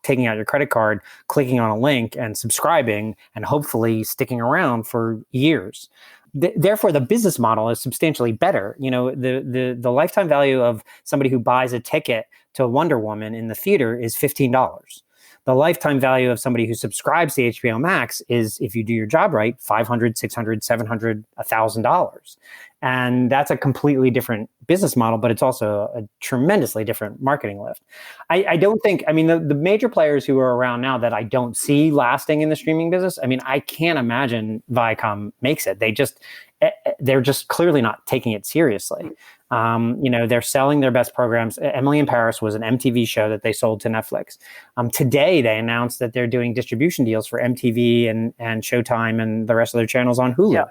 taking out your credit card, clicking on a link, and subscribing, and hopefully sticking around for years. Therefore, the business model is substantially better. The lifetime value of somebody who buys a ticket to Wonder Woman in the theater is $15. The lifetime value of somebody who subscribes to HBO Max is, if you do your job right, $500, $600, $700, $1,000. And that's a completely different business model, but it's also a tremendously different marketing lift. I don't think, the major players who are around now that I don't see lasting in the streaming business, I can't imagine Viacom makes it. They're just clearly not taking it seriously. They're selling their best programs. Emily in Paris was an MTV show that they sold to Netflix. Today, they announced that they're doing distribution deals for MTV and Showtime and the rest of their channels on Hulu. Yeah.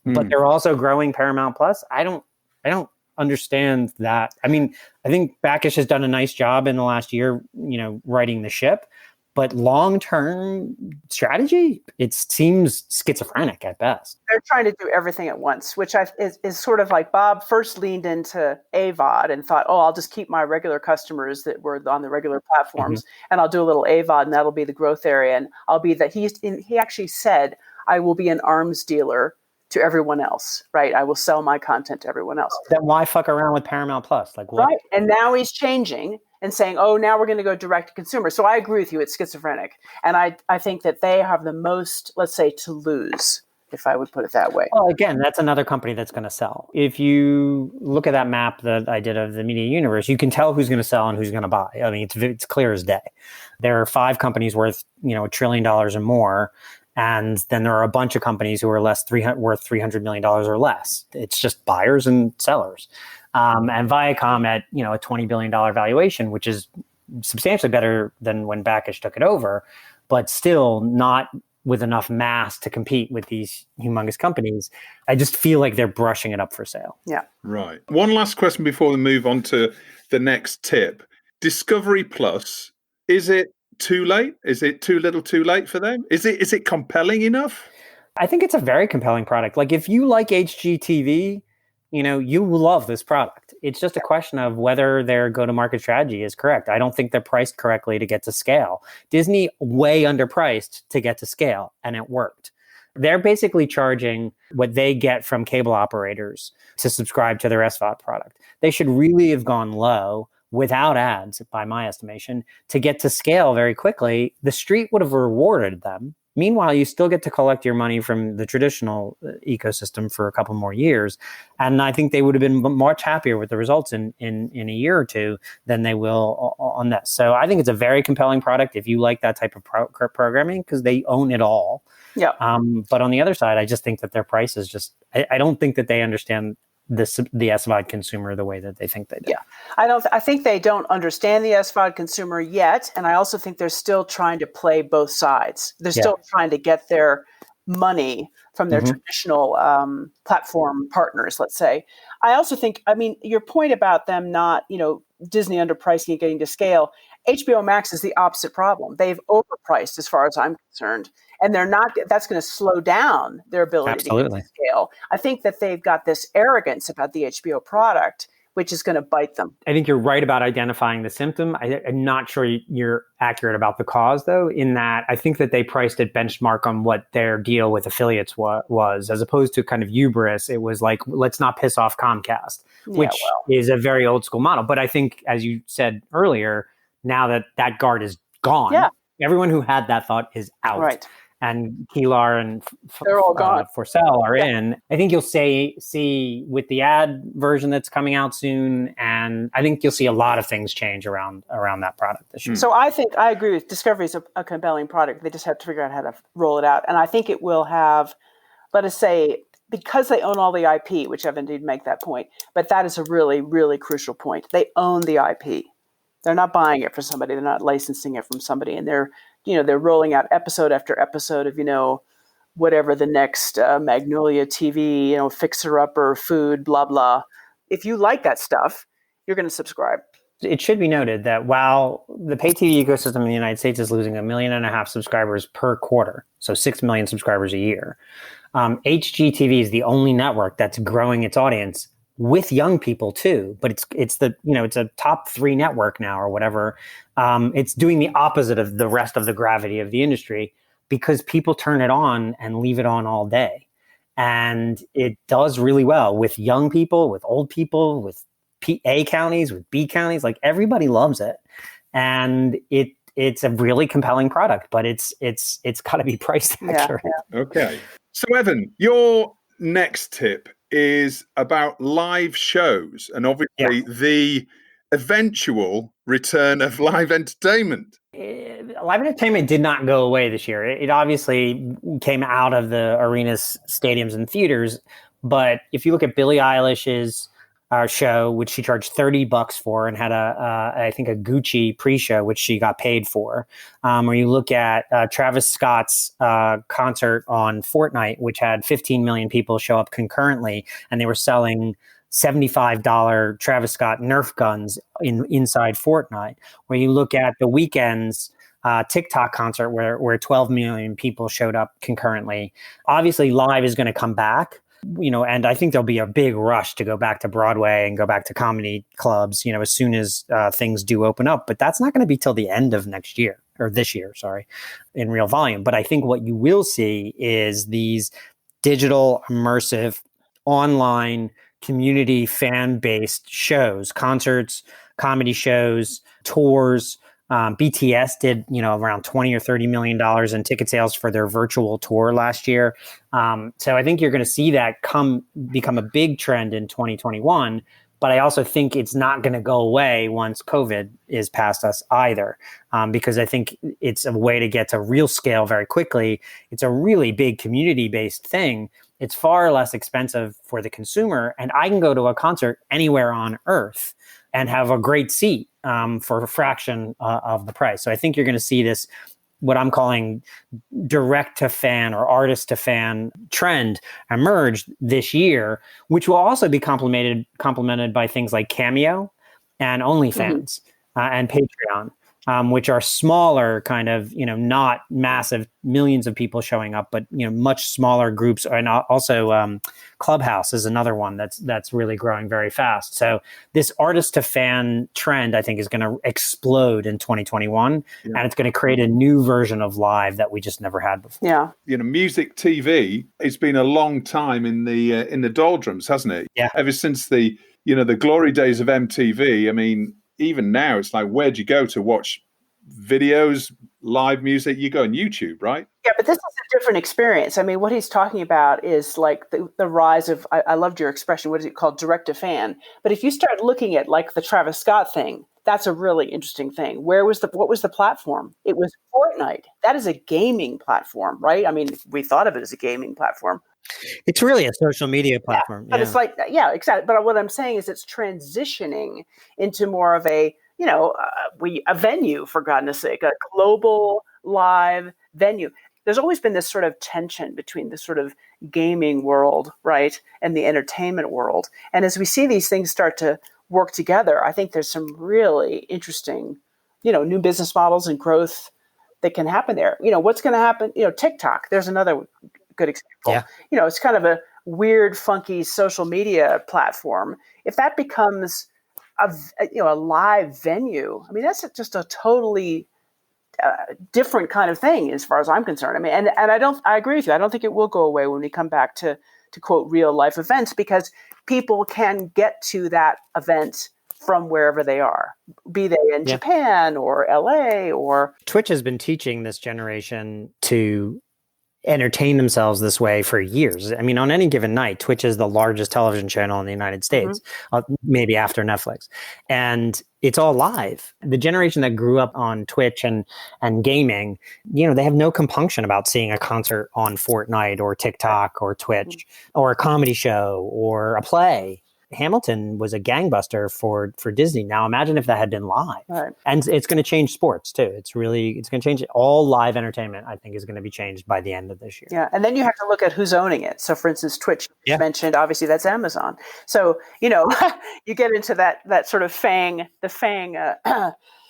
But they're also growing Paramount Plus. I don't understand that. I think Backish has done a nice job in the last year, righting the ship. But long-term strategy, it seems schizophrenic at best. They're trying to do everything at once, which is sort of like Bob first leaned into AVOD and thought, I'll just keep my regular customers that were on the regular platforms, and I'll do a little AVOD, and that'll be the growth area. And I'll be that. He actually said, I will be an arms dealer to everyone else, right? I will sell my content to everyone else. Then why fuck around with Paramount Plus? Like what? Right. And now he's changing and saying, now we're going to go direct to consumer. So I agree with you. It's schizophrenic. And I think that they have the most, let's say, to lose, if I would put it that way. Well, again, that's another company that's going to sell. If you look at that map that I did of the media universe, you can tell who's going to sell and who's going to buy. It's clear as day. There are 5 companies worth, $1 trillion or more. And then there are a bunch of companies who are worth $300 million or less. It's just buyers and sellers. And Viacom at, a $20 billion valuation, which is substantially better than when Backish took it over, but still not with enough mass to compete with these humongous companies. I just feel like they're brushing it up for sale. Yeah. Right. One last question before we move on to the next tip. Discovery Plus, is it too late? Is it too little too late for them? Is it compelling enough? I think it's a very compelling product. Like if you like HGTV, you love this product. It's just a question of whether their go-to-market strategy is correct. I don't think they're priced correctly to get to scale. Disney way underpriced to get to scale, and it worked. They're basically charging what they get from cable operators to subscribe to their SVOD product. They should really have gone low without ads, by my estimation, to get to scale very quickly. The street would have rewarded them. Meanwhile, you still get to collect your money from the traditional ecosystem for a couple more years. And I think they would have been much happier with the results in a year or two than they will on this. So I think it's a very compelling product if you like that type of programming, because they own it all. Yeah. But on the other side, I just think that their price is just, I don't think that they understand the SVOD consumer the way that they think they do. Yeah, I think they don't understand the SVOD consumer yet, and I also think they're still trying to play both sides. They're still trying to get their money from their traditional platform partners, let's say. I also think, your point about them not, Disney underpricing and getting to scale, HBO Max is the opposite problem. They've overpriced as far as I'm concerned. And that's going to slow down their ability to get to scale. I think that they've got this arrogance about the HBO product, which is going to bite them. I think you're right about identifying the symptom. I'm not sure you're accurate about the cause, though, in that I think that they priced it benchmark on what their deal with affiliates was, as opposed to kind of hubris. It was like, let's not piss off Comcast, which is a very old school model. But I think, as you said earlier, now that guard is gone, everyone who had that thought is out. Right. And Kilar and they're all gone. Forsell are in. I think you'll see with the ad version that's coming out soon, and I think you'll see a lot of things change around that product this year. So I think I agree with Discovery is a compelling product. They just have to figure out how to roll it out. And I think it will have, let us say, because they own all the IP, which Evan did make that point, but that is a really, really crucial point. They own the IP. They're not buying it from somebody. They're not licensing it from somebody. And they're rolling out episode after episode of, whatever the next Magnolia TV, Fixer Upper, food, blah, blah. If you like that stuff, you're going to subscribe. It should be noted that while the pay TV ecosystem in the United States is losing 1.5 million subscribers per quarter, so 6 million subscribers a year, HGTV is the only network that's growing its audience with young people too. But it's a top 3 network now or whatever. It's doing the opposite of the rest of the gravity of the industry because people turn it on and leave it on all day, and it does really well with young people, with old people, with A counties, with B counties. Like, everybody loves it, and it's a really compelling product, but it's got to be priced accurate. Yeah. Okay. So, Evan, your next tip is about live shows and obviously the eventual return of live entertainment. Live entertainment did not go away this year. It obviously came out of the arenas, stadiums, and theaters. But if you look at Billie Eilish's show, which she charged $30 for, and had I think a Gucci pre-show, which she got paid for. Or you look at Travis Scott's concert on Fortnite, which had 15 million people show up concurrently, and they were selling $75 Travis Scott Nerf guns inside Fortnite. Where you look at The Weeknd's TikTok concert, where 12 million people showed up concurrently. Obviously, live is going to come back. And I think there'll be a big rush to go back to Broadway and go back to comedy clubs, as soon as things do open up. But that's not going to be till the end of this year, in real volume. But I think what you will see is these digital, immersive, online, community, fan-based shows, concerts, comedy shows, tours. BTS did, around $20 or $30 million in ticket sales for their virtual tour last year. So I think you're going to see that become a big trend in 2021. But I also think it's not going to go away once COVID is past us either, because I think it's a way to get to real scale very quickly. It's a really big community-based thing. It's far less expensive for the consumer, and I can go to a concert anywhere on earth and have a great seat for a fraction of the price. So I think you're going to see this, what I'm calling direct to fan or artist to fan trend emerge this year, which will also be complemented by things like Cameo and OnlyFans and Patreon, which are smaller kind of, not massive millions of people showing up, but, much smaller groups. And also Clubhouse is another one that's really growing very fast. So this artist to fan trend, I think, is going to explode in 2021, and it's going to create a new version of live that we just never had before. Yeah. Music TV, it's been a long time in the doldrums, hasn't it? Yeah. Ever since the glory days of MTV. I mean, even now, it's like, where'd you go to watch videos, live music? You go on YouTube, right? Yeah, but this is a different experience. I mean, what he's talking about is like the rise of, I loved your expression, what is it called? Direct to fan. But if you start looking at like the Travis Scott thing, that's a really interesting thing. What was the platform? It was Fortnite. That is a gaming platform, right? I mean, we thought of it as a gaming platform. It's really a social media platform. But it's like, exactly. But what I'm saying is it's transitioning into more of a, a venue, for goodness sake, a global live venue. There's always been this sort of tension between the sort of gaming world, right, and the entertainment world. And as we see these things start to work together, I think there's some really interesting, new business models and growth that can happen there. What's going to happen? TikTok, there's another good example. Yeah. It's kind of a weird, funky social media platform. If that becomes a live venue, I mean, that's just a totally different kind of thing as far as I'm concerned. I mean, and I agree with you. I don't think it will go away when we come back to quote real life events, because people can get to that event from wherever they are, be they in Japan or LA or... Twitch has been teaching this generation to entertain themselves this way for years. I mean, on any given night, Twitch is the largest television channel in the United States, maybe after Netflix. And it's all live. The generation that grew up on Twitch and gaming, they have no compunction about seeing a concert on Fortnite or TikTok or Twitch or a comedy show or a play. Hamilton was a gangbuster for Disney. Now imagine if that had been live. Right. And it's going to change sports too. It's going to change all live entertainment, I think, is going to be changed by the end of this year. Yeah. And then you have to look at who's owning it. So for instance, Twitch you mentioned, obviously that's Amazon. So, you get into that sort of FANG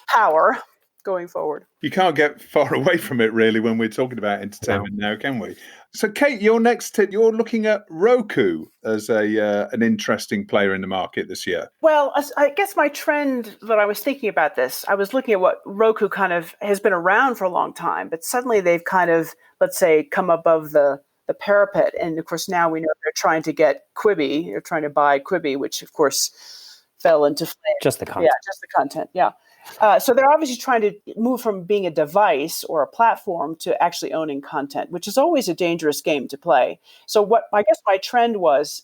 power going forward. You can't get far away from it, really, when we're talking about entertainment now, can we? So, Kate, your next tip, you're looking at Roku as an interesting player in the market this year. Well, I guess my trend that I was thinking about this, I was looking at what Roku kind of has been around for a long time, but suddenly they've kind of, let's say, come above the parapet. And of course, now we know they're trying to get Quibi. They're trying to buy Quibi, which of course fell into flame. Just the content. Yeah, just the content. Yeah. So they're obviously trying to move from being a device or a platform to actually owning content, which is always a dangerous game to play. So what I guess my trend was,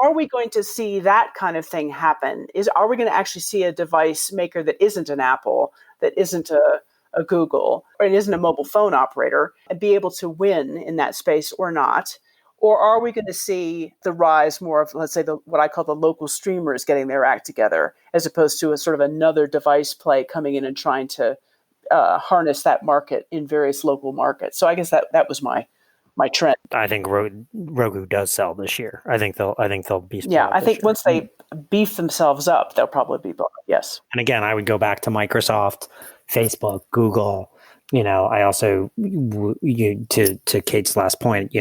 are we going to see that kind of thing happen? Are we going to actually see a device maker that isn't an Apple, that isn't a Google, or it isn't a mobile phone operator, and be able to win in that space or not? Or are we going to see the rise more of, let's say, what I call the local streamers getting their act together, as opposed to a sort of another device play coming in and trying to harness that market in various local markets? So I guess that was my trend. I think Roku does sell this year. I think they'll be. Yeah, I think once they beef themselves up, they'll probably be bought. Yes. And again, I would go back to Microsoft, Facebook, Google. I also, to Kate's last point,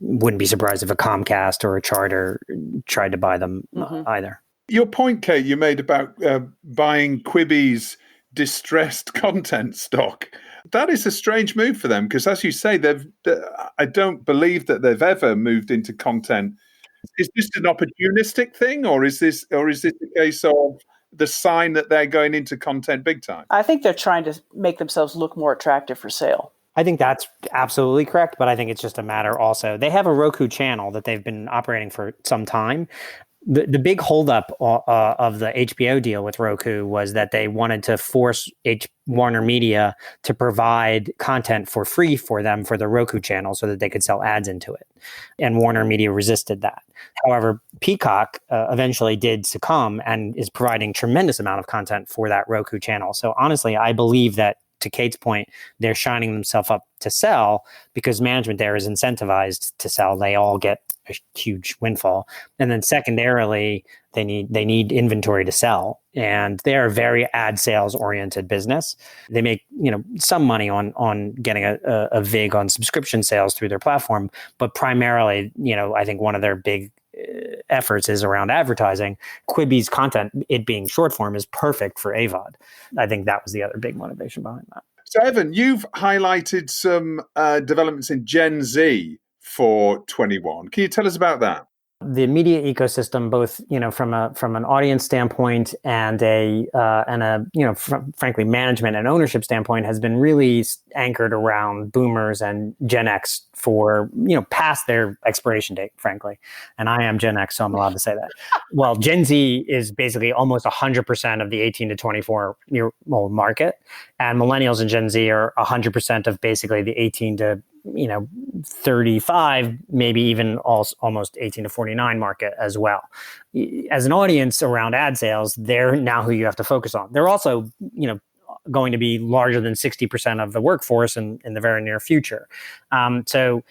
wouldn't be surprised if a Comcast or a Charter tried to buy them either. Your point, Kate, you made about buying Quibi's distressed content stock. That is a strange move for them because, as you say, I don't believe that they've ever moved into content. Is this an opportunistic thing, or is this a case of the sign that they're going into content big time? I think they're trying to make themselves look more attractive for sale. I think that's absolutely correct, but I think it's just a matter also. They have a Roku channel that they've been operating for some time. The big holdup of the HBO deal with Roku was that they wanted to force Warner Media to provide content for free for them for the Roku channel so that they could sell ads into it. And Warner Media resisted that. However, Peacock eventually did succumb and is providing tremendous amount of content for that Roku channel. So honestly, I believe that, to Kate's point, they're shining themselves up to sell because management there is incentivized to sell. They all get a huge windfall. And then secondarily, they need inventory to sell. And they're a very ad sales oriented business. They make, some money on getting a VIG on subscription sales through their platform. But primarily, I think one of their big efforts is around advertising. Quibi's content, it being short form, is perfect for AVOD. I think that was the other big motivation behind that. So, Evan, you've highlighted some developments in Gen Z for 21. Can you tell us about that? The media ecosystem, both from an audience standpoint and frankly management and ownership standpoint, has been really anchored around boomers and Gen X for past their expiration date, frankly. And I am Gen X, so I'm allowed to say that. Well, Gen Z is basically almost 100% of the 18 to 24-year-old market, and millennials and Gen Z are 100% of basically the 18 to 35, maybe even almost 18 to 49 market as well. As an audience around ad sales, they're now who you have to focus on. They're also, going to be larger than 60% of the workforce in the very near future. So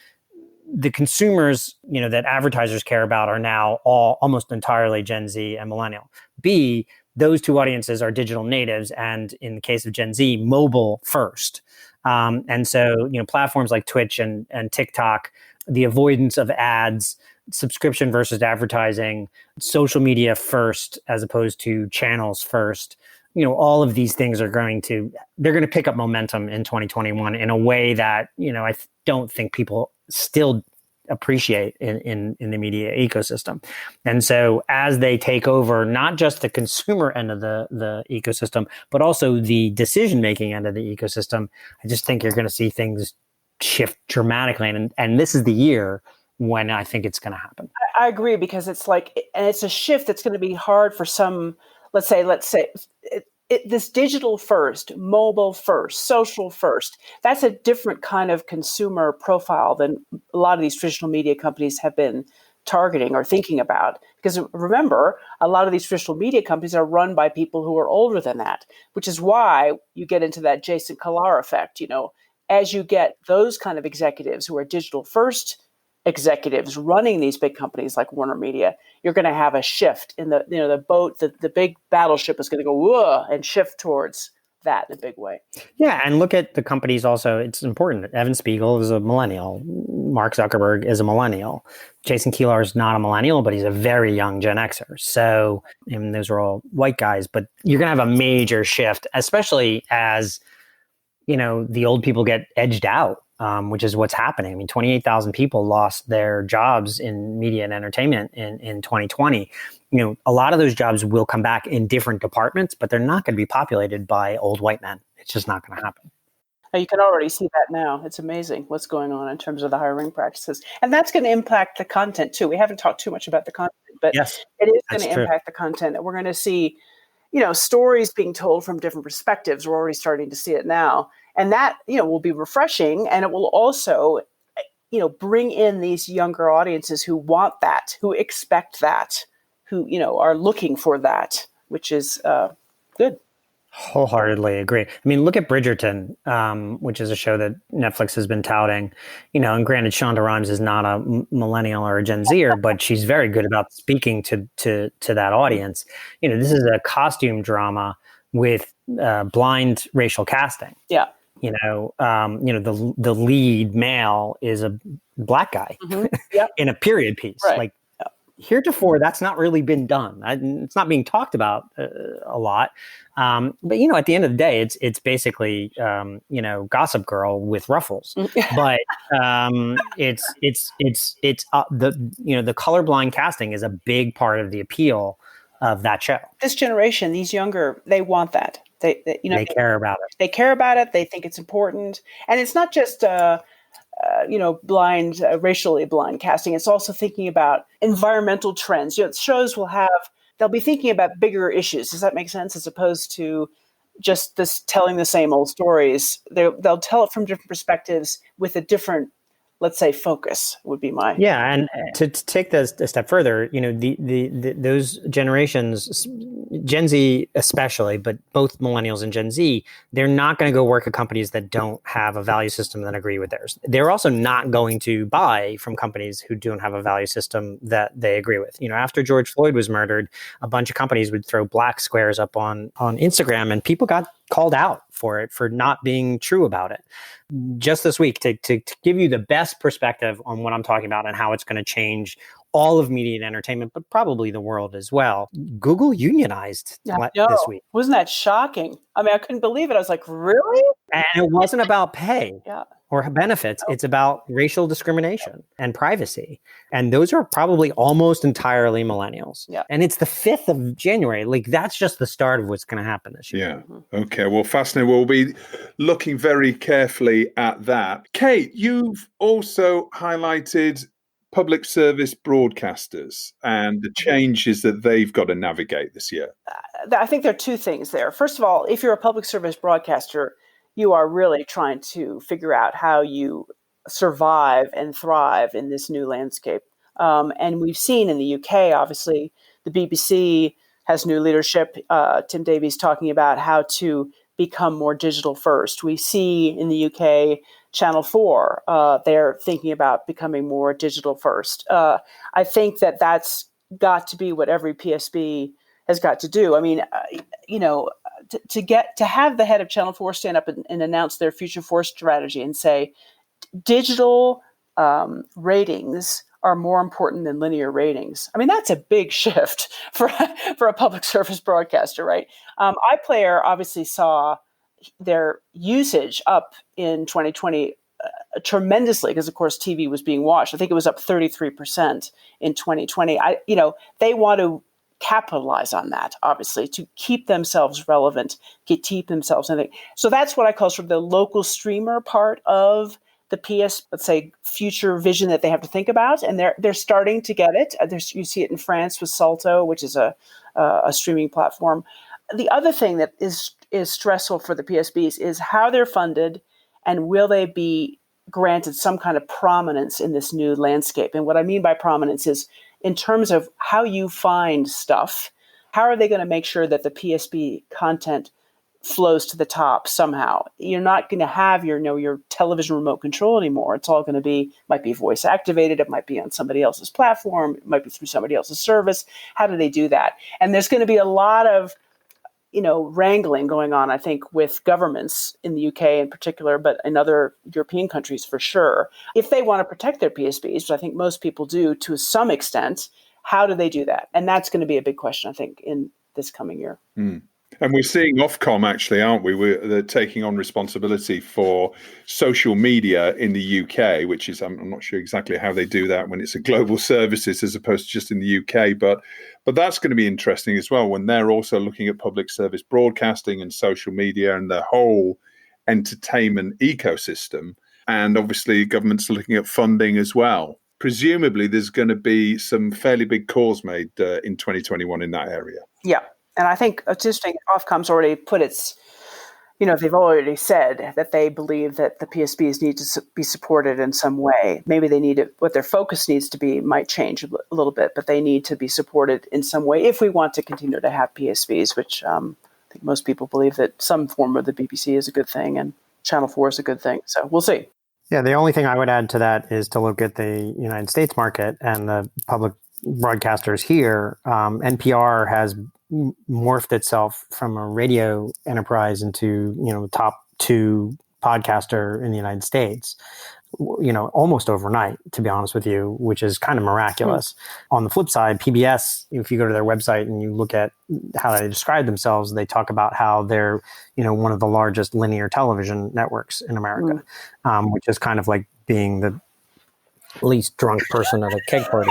the consumers, that advertisers care about are now almost entirely Gen Z and millennial. B, those two audiences are digital natives, and in the case of Gen Z, mobile first. And so, platforms like Twitch and TikTok, the avoidance of ads, subscription versus advertising, social media first as opposed to channels first, all of these things they're going to pick up momentum in 2021 in a way that, I don't think people still appreciate in the media ecosystem. And so as they take over not just the consumer end of the ecosystem, but also the decision-making end of the ecosystem, I just think you're going to see things shift dramatically. And this is the year when I think it's going to happen. I agree, because it's it's a shift that's going to be hard for some, let's say this digital first, mobile first, social first, that's a different kind of consumer profile than a lot of these traditional media companies have been targeting or thinking about. Because remember, a lot of these traditional media companies are run by people who are older than that, which is why you get into that Jason Kilar effect. As you get those kind of executives who are digital first executives running these big companies like Warner Media, you're going to have a shift in the boat. The big battleship is going to go whoa and shift towards that in a big way. Yeah, and look at the companies also. It's important. Evan Spiegel is a millennial. Mark Zuckerberg is a millennial. Jason Kilar is not a millennial, but he's a very young Gen Xer. So, and those are all white guys. But you're going to have a major shift, especially as, the old people get edged out, which is what's happening. I mean, 28,000 people lost their jobs in media and entertainment in 2020. A lot of those jobs will come back in different departments, but they're not going to be populated by old white men. It's just not going to happen. You can already see that now. It's amazing what's going on in terms of the hiring practices. And that's going to impact the content too. We haven't talked too much about the content, but yes, it is going to impact the content. We're going to see, stories being told from different perspectives. We're already starting to see it now. And that, will be refreshing. And it will also, bring in these younger audiences who want that, who expect that, who, are looking for that, which is good. Wholeheartedly agree. I mean, look at Bridgerton, which is a show that Netflix has been touting, and granted, Shonda Rhimes is not a millennial or a Gen Zer, but she's very good about speaking to that audience. This is a costume drama with blind racial casting. Yeah. The lead male is a black guy Yep. in a period piece. Right. Like heretofore, that's not really been done. It's not being talked about a lot. But at the end of the day, it's basically Gossip Girl with ruffles. But it's the colorblind casting is a big part of the appeal of that show. This generation, these younger, they want that. They care about it. They care about it. They think it's important, and it's not just blind, racially blind casting. It's also thinking about environmental trends. Shows they'll be thinking about bigger issues. Does that make sense? As opposed to just this telling the same old stories. They'll tell it from different perspectives with a different, let's say, focus would be my. Yeah. And to take this a step further, those generations, Gen Z especially, but both millennials and Gen Z, they're not going to go work at companies that don't have a value system that agree with theirs. They're also not going to buy from companies who don't have a value system that they agree with. After George Floyd was murdered, a bunch of companies would throw black squares up on Instagram, and people got called out for it, for not being true about it. Just this week, to give you the best perspective on what I'm talking about and how it's going to change all of media and entertainment, but probably the world as well. Google unionized this week. Wasn't that shocking? I mean, I couldn't believe it. I was like, really? And it wasn't about pay Yeah. or benefits. It's about racial discrimination and privacy. And those are probably almost entirely millennials. Yeah. And it's the 5th of January. Like, that's just the start of what's going to happen this year. Yeah. Okay. Well, fascinating. We'll be looking very carefully at that. Kate, you've also highlighted public service broadcasters and the changes that they've got to navigate this year. I think there are two things there. First of all, if you're a public service broadcaster, you are really trying to figure out how you survive and thrive in this new landscape. And we've seen in the UK, obviously, the BBC has new leadership. Tim Davies talking about how to become more digital first. We see in the UK, Channel 4, they're thinking about becoming more digital first. I think that's got to be what every PSB has got to do. I mean, to have the head of Channel 4 stand up and announce their Future Force strategy and say digital ratings are more important than linear ratings. I mean, that's a big shift for a public service broadcaster, right? iPlayer obviously saw their usage up in 2020 tremendously because, of course, TV was being watched. I think it was up 33% in 2020. They want to capitalize on that, obviously, to keep themselves relevant, keep themselves in it. So that's what I call sort of the local streamer part of the PS, let's say, future vision that they have to think about. And they're starting to get it. You see it in France with Salto, which is a streaming platform. The other thing that is stressful for the PSBs is how they're funded and will they be granted some kind of prominence in this new landscape. And what I mean by prominence is in terms of how you find stuff. How are they going to make sure that the PSB content flows to the top somehow? You're not going to have your television remote control anymore. It's all going to might be voice activated. It might be on somebody else's platform. It might be through somebody else's service. How do they do that? And there's going to be a lot of, wrangling going on, I think, with governments in the UK in particular, but in other European countries for sure. If they want to protect their PSBs, which I think most people do to some extent, how do they do that? And that's going to be a big question, I think, in this coming year. Mm. And we're seeing Ofcom, actually, aren't we? They're taking on responsibility for social media in the UK, which is, I'm not sure exactly how they do that when it's a global services as opposed to just in the UK. But that's going to be interesting as well when they're also looking at public service broadcasting and social media and the whole entertainment ecosystem. And obviously, governments are looking at funding as well. Presumably, there's going to be some fairly big calls made in 2021 in that area. Yeah. And I think it's interesting, Ofcom's already put they've already said that they believe that the PSBs need to be supported in some way. Maybe they need it, what their focus needs to be might change a little bit, but they need to be supported in some way if we want to continue to have PSBs, which I think most people believe that some form of the BBC is a good thing and Channel 4 is a good thing. So we'll see. Yeah, the only thing I would add to that is to look at the United States market and the public broadcasters here. NPR has morphed itself from a radio enterprise into, top 2 podcaster in the United States, almost overnight, to be honest with you, which is kind of miraculous. On the flip side, PBS, if you go to their website and you look at how they describe themselves, they talk about how they're, one of the largest linear television networks in America, which is kind of like being the least drunk person at a keg party.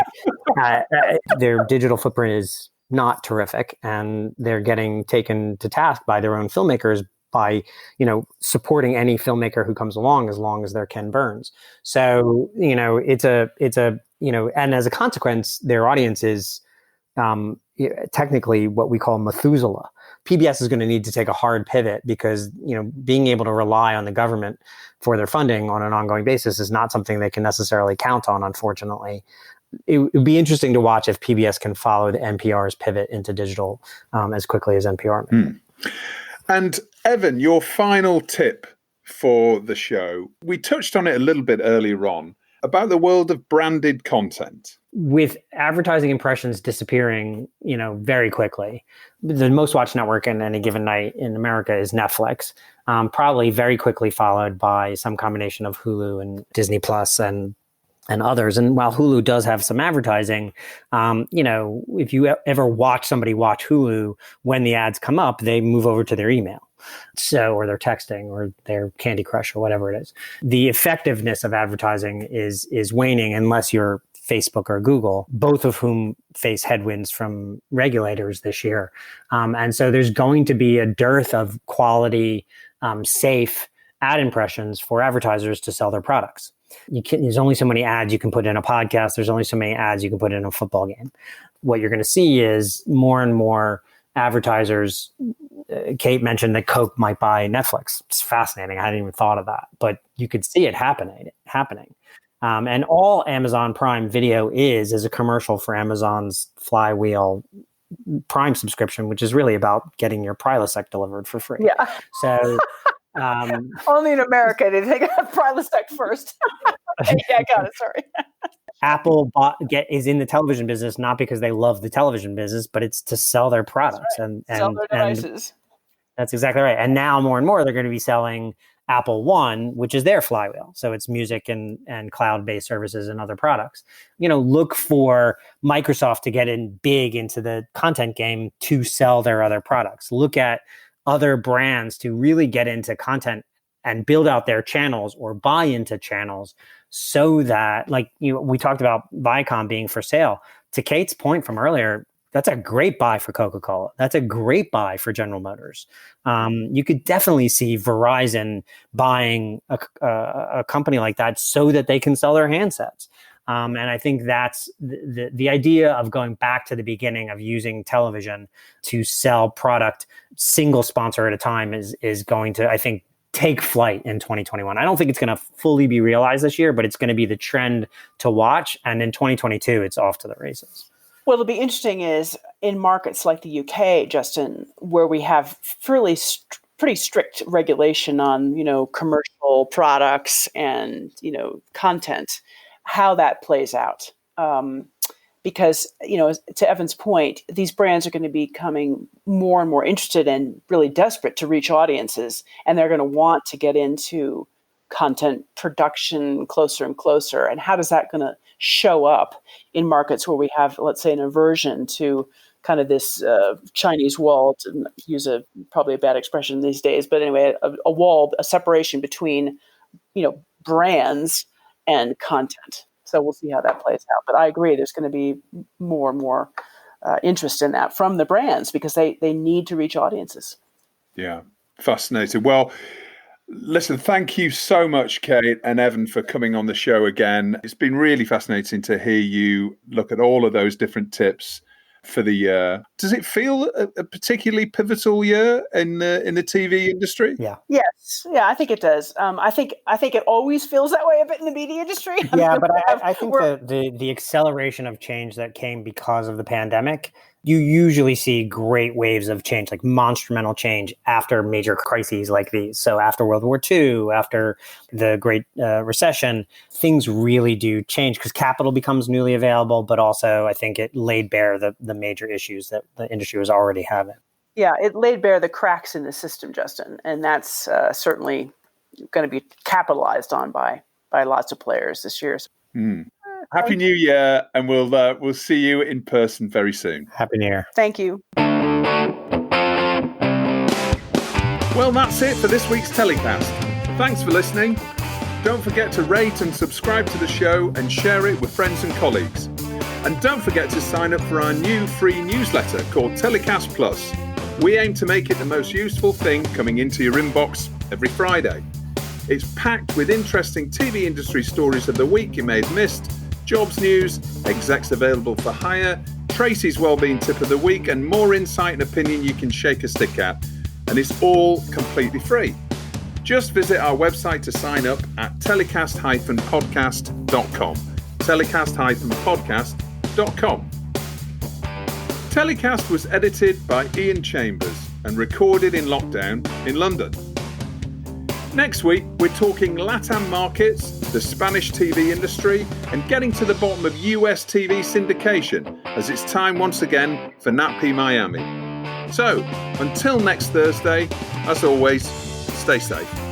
Their digital footprint is not terrific, and they're getting taken to task by their own filmmakers by, supporting any filmmaker who comes along as long as they're Ken Burns. So, it's a, and as a consequence, their audience is technically what we call Methuselah. PBS is going to need to take a hard pivot because, being able to rely on the government for their funding on an ongoing basis is not something they can necessarily count on, unfortunately. It would be interesting to watch if PBS can follow the NPR's pivot into digital as quickly as NPR may. And Evan, your final tip for the show. We touched on it a little bit earlier on about the world of branded content. With advertising impressions disappearing, very quickly, the most watched network in any given night in America is Netflix, probably very quickly followed by some combination of Hulu and Disney Plus and others. And while Hulu does have some advertising, if you ever watch somebody watch Hulu, when the ads come up, they move over to their email. Or they're texting or their Candy Crush or whatever it is. The effectiveness of advertising is waning unless you're Facebook or Google, both of whom face headwinds from regulators this year. And so there's going to be a dearth of quality, safe ad impressions for advertisers to sell their products. There's only so many ads you can put in a podcast. There's only so many ads you can put in a football game. What you're going to see is more and more advertisers. Kate mentioned that Coke might buy Netflix. It's fascinating. I hadn't even thought of that, but you could see it happening. And all Amazon Prime Video is a commercial for Amazon's Flywheel Prime subscription, which is really about getting your Prilosec delivered for free. Yeah. So only in America did they get Prilosec first. Yeah, got it. Sorry. Apple is in the television business not because they love the television business, but it's to sell their products and sell their devices. That's exactly right. And now more and more they're going to be selling Apple One, which is their flywheel. So it's music and cloud-based services and other products. Look for Microsoft to get in big into the content game to sell their other products. Look at other brands to really get into content and build out their channels or buy into channels so that, we talked about Viacom being for sale. To Kate's point from earlier, that's a great buy for Coca-Cola. That's a great buy for General Motors. You could definitely see Verizon buying a company like that so that they can sell their handsets. And I think that's the idea of going back to the beginning of using television to sell product single sponsor at a time is going to, I think, take flight in 2021. I don't think it's going to fully be realized this year, but it's going to be the trend to watch. And in 2022, it's off to the races. Well, it'll be interesting is in markets like the UK, Justin, where we have pretty strict regulation on, commercial products and, content, how that plays out. Because, to Evan's point, these brands are going to be becoming more and more interested and really desperate to reach audiences. And they're going to want to get into content production closer and closer. And how does that going to show up in markets where we have, let's say, an aversion to kind of this Chinese wall, to use probably a bad expression these days, but anyway, a wall, a separation between, brands and content. So we'll see how that plays out. But I agree, there's going to be more and more interest in that from the brands because they need to reach audiences. Yeah, fascinating. Well, listen, thank you so much, Kate and Evan, for coming on the show again. It's been really fascinating to hear you look at all of those different tips for the year. Does it feel a particularly pivotal year in the TV industry? Yeah. Yes. Yeah, I think it does. I think it always feels that way a bit in the media industry. But I think the acceleration of change that came because of the pandemic, you usually see great waves of change, like monumental change after major crises like these. So after World War II, after the Great Recession, things really do change because capital becomes newly available, but also I think it laid bare the major issues that the industry was already having. Yeah, it laid bare the cracks in the system, Justin, and that's certainly going to be capitalized on by lots of players this year. Happy New Year, and we'll see you in person very soon. Happy New Year. Thank you. Well, that's it for this week's TellyCast. Thanks for listening. Don't forget to rate and subscribe to the show and share it with friends and colleagues. And don't forget to sign up for our new free newsletter called TellyCast Plus. We aim to make it the most useful thing coming into your inbox every Friday. It's packed with interesting TV industry stories of the week you may have missed, jobs news, execs available for hire, Tracy's wellbeing tip of the week, and more insight and opinion you can shake a stick at. And it's all completely free. Just visit our website to sign up at telecast-podcast.com. telecast-podcast.com. TellyCast was edited by Ian Chambers and recorded in lockdown in London. Next week, we're talking LATAM markets, the Spanish TV industry, and getting to the bottom of US TV syndication, as it's time once again for NatP Miami. So, until next Thursday, as always, stay safe.